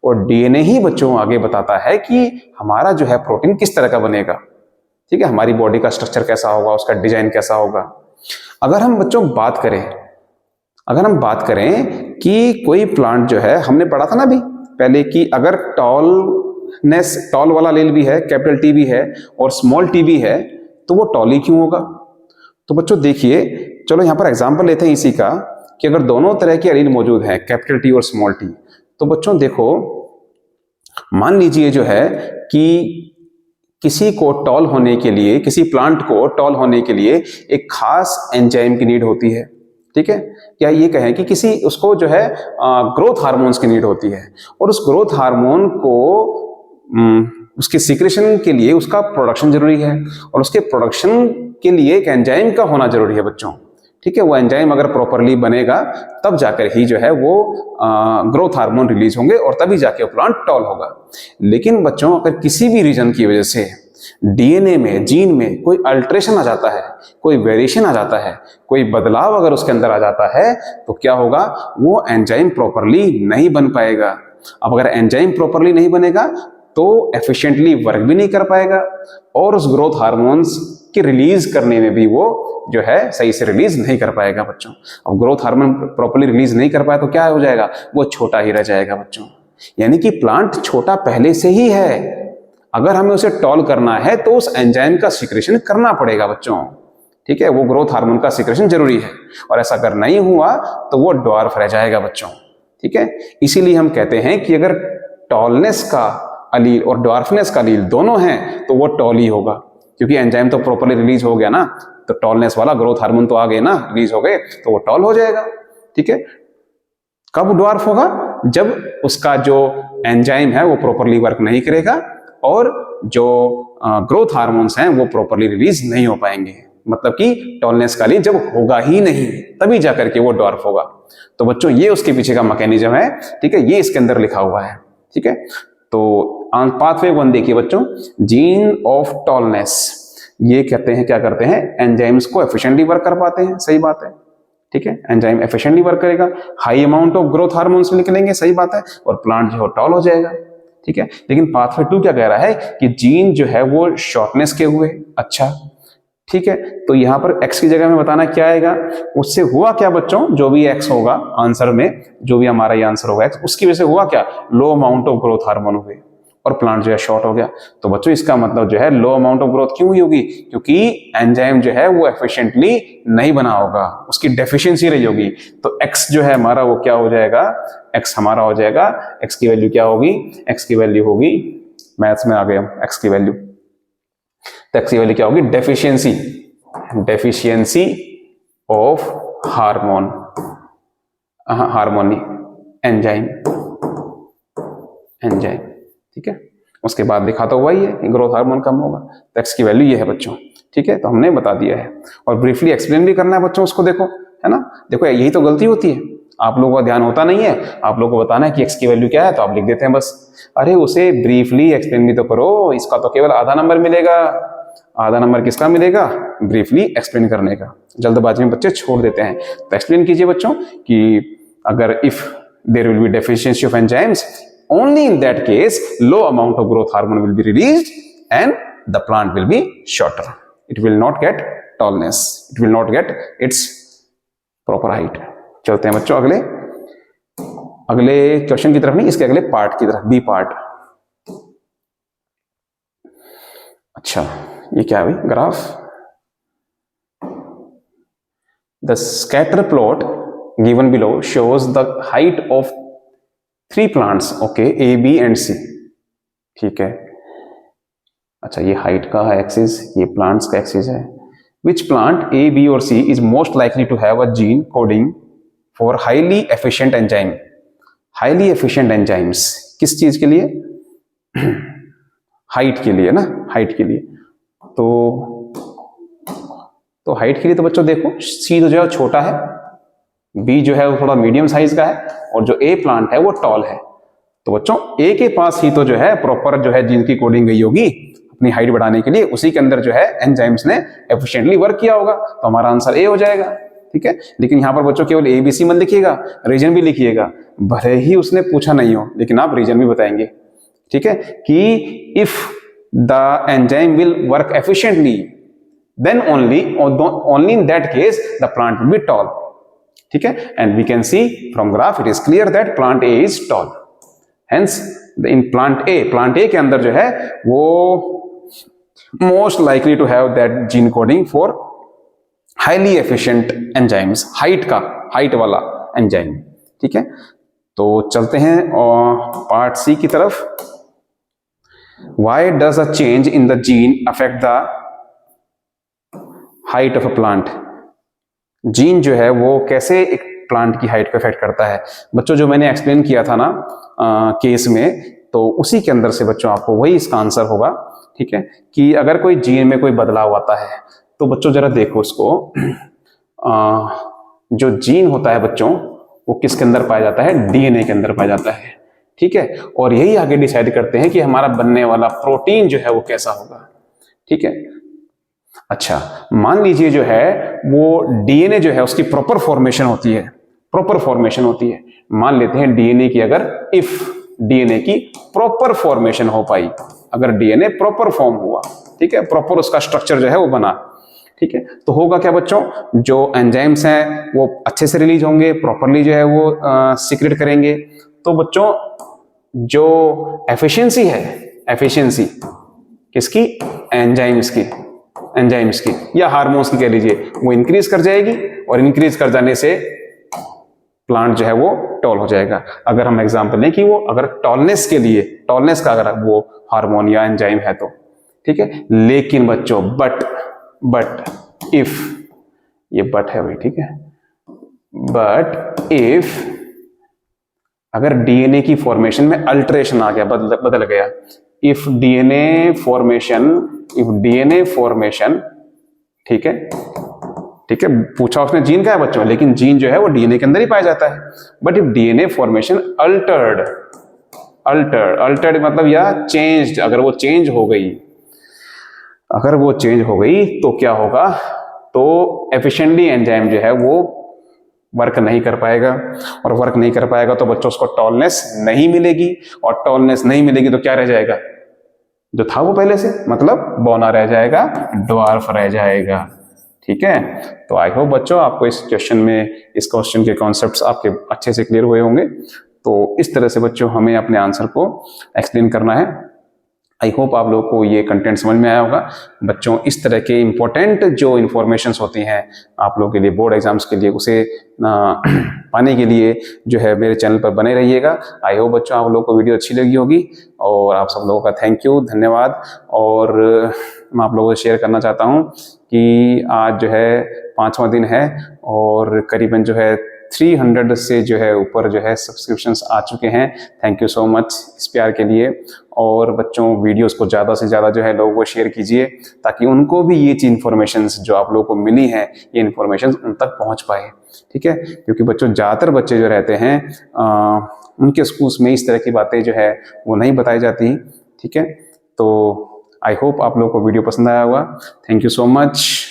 Speaker 1: और डीएनए ही बच्चों आगे बताता है कि हमारा जो है प्रोटीन किस तरह का बनेगा। ठीक है, हमारी बॉडी का स्ट्रक्चर कैसा होगा, उसका डिजाइन कैसा होगा। अगर हम बच्चों बात करें कि कोई प्लांट जो है, हमने पढ़ा था ना अभी पहले कि अगर टॉल वाला लेल भी है, कैपिटल टी भी है और स्मॉल टी भी है, तो वो टॉल ही क्यों होगा। तो बच्चों देखिए, चलो यहां पर एग्जांपल लेते हैं इसी का, कि अगर दोनों तरह के एलील मौजूद हैं, कैपिटल टी और स्मॉल टी, तो बच्चों देखो, मान लीजिए जो है कि किसी को टॉल होने के लिए, किसी प्लांट को टॉल होने के लिए एक खास एंजाइम की नीड होती है। ठीक है, या ये कहें कि उसको जो है ग्रोथ हार्मोन्स की नीड होती है, और उस ग्रोथ हार्मोन को उसके सीक्रेशन के लिए उसका प्रोडक्शन जरूरी है, और उसके प्रोडक्शन के लिए एक एंजाइम का होना जरूरी है बच्चों। ठीक है, वो एंजाइम अगर प्रॉपरली बनेगा तब जाकर ही जो है वो ग्रोथ हार्मोन रिलीज होंगे, और तभी जाके वो प्लांट टॉल होगा। लेकिन बच्चों अगर किसी भी रीजन की वजह से डीएनए में, जीन में कोई अल्टरेशन आ जाता है, कोई वेरिएशन आ जाता है, कोई बदलाव अगर उसके अंदर आ जाता है, तो क्या होगा, वो एंजाइम प्रॉपरली नहीं बन पाएगा। अब अगर एंजाइम प्रॉपरली नहीं बनेगा तो एफिशिएंटली वर्क भी नहीं कर पाएगा, और उस ग्रोथ हार्मोन्स की रिलीज करने में भी वो जो है सही से रिलीज नहीं कर पाएगा बच्चों। अब ग्रोथ हार्मोन प्रॉपरली रिलीज नहीं कर पाया तो क्या हो जाएगा, वो छोटा ही रह जाएगा बच्चों। यानी कि प्लांट छोटा पहले से ही है, अगर हमें उसे टॉल करना है तो उस एंजाइम का सीक्रेशन करना पड़ेगा बच्चों। ठीक है, वो ग्रोथ हार्मोन का सीक्रेशन जरूरी है, और ऐसा अगर नहीं हुआ तो वो ड्वार्फ रह जाएगा बच्चों। ठीक है, इसीलिए हम कहते हैं कि अगर टॉलनेस का अलील और ड्वार्फनेस का अलील दोनों हैं तो वो टॉल ही होगा, क्योंकि एंजाइम तो प्रॉपरली रिलीज हो गया ना, तो टॉलनेस वाला ग्रोथ हार्मोन तो आ गए ना, रिलीज हो गए, तो वो टॉल हो जाएगा। ठीक है, कब ड्वार्फ होगा, जब उसका जो एंजाइम है वो प्रॉपरली वर्क नहीं करेगा, और जो ग्रोथ हार्मोन्स हैं वो प्रॉपरली रिलीज नहीं हो पाएंगे, मतलब कि टॉलनेस का अलील जब होगा ही नहीं, तभी जाकर के वो ड्वार्फ होगा। तो बच्चों ये उसके पीछे का मैकेनिज्म है। ठीक है, ये इसके अंदर लिखा हुआ है। ठीक है, तो पाथवे 1 देखिए बच्चों, जीन ऑफ टॉलनेस, ये कहते हैं क्या करते हैं, एंजाइम्स को एफिशिएंटली वर्क कर पाते हैं। सही बात है। ठीक है, एंजाइम एफिशिएंटली वर्क करेगा, high amount of growth hormones निकलेंगे। सही बात है, और प्लांट जो है टॉल हो जाएगा। ठीक है, लेकिन पाथवे 2 क्या कह रहा है कि जीन जो है वो शॉर्टनेस के हुए। अच्छा, ठीक है, तो यहां पर x की जगह में बताना क्या आएगा, उससे हुआ क्या बच्चों, जो भी x होगा आंसर में, जो भी हमारा ये आंसर होगा x, उसकी वजह से हुआ क्या, लो अमाउंट ऑफ ग्रोथ हार्मोन हुए, और प्लांट जो है शॉर्ट हो गया। तो बच्चों इसका मतलब जो है लो अमाउंट ऑफ ग्रोथ क्यों हुई होगी, क्योंकि एंजाइम जो है वो एफिशिएंटली नहीं बना होगा, उसकी डेफिशिएंसी रही होगी। तो x जो है हमारा वो क्या हो जाएगा, x हमारा हो जाएगा, x की वैल्यू क्या होगी, x की वैल्यू होगी, मैथ्स में आ गए हम, x की वैल्यू, तो x की वैल्यू क्या होगी, deficiency of hormone, harmony enzyme. ठीक है, उसके बाद लिखा तो हुआ ही है कि ग्रोथ हार्मोन कम होगा, तो x की वैल्यू ये है बच्चों। ठीक है, तो हमने बता दिया है, और ब्रीफली एक्सप्लेन भी करना है बच्चों उसको। देखो, है ना, देखो यही तो गलती होती है, आप लोगों का ध्यान होता नहीं है, आप लोगों को बताना है कि x की वैल्यू क्या है, तो आप लिख देते हैं बस। अरे उसे ब्रीफली एक्सप्लेन भी तो करो, इसका तो केवल आधा नंबर मिलेगा। आधा नंबर किसका मिलेगा, ब्रीफली एक्सप्लेन करने का, जल्दबाजी में बच्चे छोड़ देते हैं। तो एक्सप्लेन कीजिए बच्चों कि अगर if there will be deficiency of enzymes, only in that case low amount of growth hormone will be released and the plant will be shorter. It will not get tallness, it will not get its proper height. चलते हैं बच्चों अगले क्वेश्चन की तरफ, नहीं इसके अगले पार्ट की तरफ, बी पार्ट। अच्छा ये क्या है भाई, graph. The scatter plot given below shows the height of 3 plants, okay, A B and C, ठीक है। अच्छा ये हाइट का एक्सिस, ये प्लांट्स का एक्सिस है। विच प्लांट ए बी और C is most likely to have a gene coding for highly efficient enzyme. Highly efficient enzymes किस चीज के लिए? हाइट के लिए ना, हाइट के लिए। तो हाइट के लिए तो बच्चों देखो, सी तो जो है छोटा है, बी जो है वो थोड़ा मीडियम साइज का है, और जो ए प्लांट है वो टॉल है। तो बच्चों ए के पास ही तो जो है प्रॉपर जो है जीन की कोडिंग गई होगी अपनी हाइट बढ़ाने के लिए, उसी के अंदर जो है एंजाइम्स ने एफिशिएंटली वर्क किया होगा, तो हमारा आंसर ए हो जाएगा, ठीक है। लेकिन यहाँ पर बच्चों केवल ए बी सी मत लिखिएगा, रीजन भी लिखिएगा, भले ही उसने पूछा नहीं हो लेकिन आप रीजन भी बताएंगे, ठीक है, कि if the enzyme will work efficiently then only in that case the plant will be tall, ठीक है। and we can see from graph it is clear that plant A is tall, hence in plant A के अंदर जो है वो most likely to have that gene coding for highly efficient enzymes, height वाला एंजाइम, ठीक है। तो चलते हैं पार्ट सी की तरफ। why does a change in the gene affect the height of a plant? Gene जो है वो कैसे एक प्लांट की हाइट को इफेक्ट करता है? बच्चों जो मैंने एक्सप्लेन किया था ना केस में, तो उसी के अंदर से बच्चों आपको वही इसका आंसर होगा, ठीक है, कि अगर कोई जीन में कोई बदलाव आता है तो बच्चों जरा देखो उसको, जो जीन होता है बच्चों वो किसके अंदर पाया जाता है? डीएनए के अंदर पाया जाता है, ठीक है। और यही आगे डिसाइड करते हैं कि हमारा बनने वाला प्रोटीन जो है वो कैसा होगा, ठीक है। अच्छा मान लीजिए जो है वो डीएनए जो है उसकी प्रॉपर फॉर्मेशन होती है, मान लेते हैं डीएनए की, अगर इफ डीएनए की प्रॉपर फॉर्मेशन हो पाई, अगर डीएनए प्रॉपर फॉर्म हुआ, ठीक है, प्रॉपर उसका स्ट्रक्चर जो है वो बना, ठीक है, तो होगा क्या बच्चों, जो एंजाइम्स हैं वो अच्छे से रिलीज होंगे, प्रॉपरली जो है वो सीक्रेट करेंगे। तो बच्चों जो एफिशिएंसी है, एफिशिएंसी किसकी? एंजाइम्स की या हार्मोन्स की कह लीजिए, वो इंक्रीज कर जाएगी, और इंक्रीज कर जाने से प्लांट जो है वो टॉल हो जाएगा। अगर हम एग्जांपल लें कि वो अगर टॉलनेस का अगर वो हार्मोन या एंजाइम है तो, ठीक है। लेकिन बच्चों बट इफ, ये बट है भाई, ठीक है, बट इफ अगर डीएनए की फॉर्मेशन में अल्टरेशन आ गया, बदल गया, इफ डीएनए फॉर्मेशन, ठीक है, पूछा उसने जीन का है बच्चों, लेकिन जीन जो है वो डीएनए के अंदर ही पाया जाता है। But if DNA formation Altered मतलब या चेंज्ड, अगर वो चेंज हो गई तो क्या होगा? तो एफिशिएंटली एंजाइम जो है वो वर्क नहीं कर पाएगा, और वर्क नहीं कर पाएगा तो बच्चों उसको टॉलनेस नहीं मिलेगी, और टॉलनेस नहीं मिलेगी तो क्या रह जाएगा? जो था वो पहले से, मतलब बौना रह जाएगा, ड्वार्फ रह जाएगा, ठीक है। तो आई होप बच्चों आपको इस क्वेश्चन के कॉन्सेप्ट्स आपके अच्छे से क्लियर हुए होंगे। तो इस तरह से बच्चों हमें अपने आंसर को एक्सप्लेन करना है। आई होप आप लोगों को ये कंटेंट समझ में आया होगा। बच्चों इस तरह के इंपॉर्टेंट जो इन्फॉर्मेशंस होती हैं आप लोगों के लिए बोर्ड एग्जाम्स के लिए, उसे पाने के लिए जो है मेरे चैनल पर बने रहिएगा। आई होप बच्चों आप लोगों को वीडियो अच्छी लगी होगी, और आप सब लोगों का थैंक यू, धन्यवाद। और मैं आप लोगों से शेयर करना चाहता हूँ कि आज जो है 5वां दिन है, और करीबन जो है 300 से जो है ऊपर जो है सब्सक्रिप्शंस आ चुके हैं। थैंक यू सो मच इस प्यार के लिए। और बच्चों वीडियोस को ज़्यादा से ज़्यादा जो है लोगों को शेयर कीजिए, ताकि उनको भी ये इन्फॉर्मेशंस जो आप लोगों को मिली हैं, ये इन्फॉर्मेशन उन तक पहुंच पाए, ठीक है। क्योंकि बच्चों ज़्यादातर बच्चे जो रहते हैं उनके स्कूल्स में इस तरह की बातें जो है वो नहीं बताई जाती, ठीक है। तो आई होप आप लोगों को वीडियो पसंद आया होगा। Thank you so much.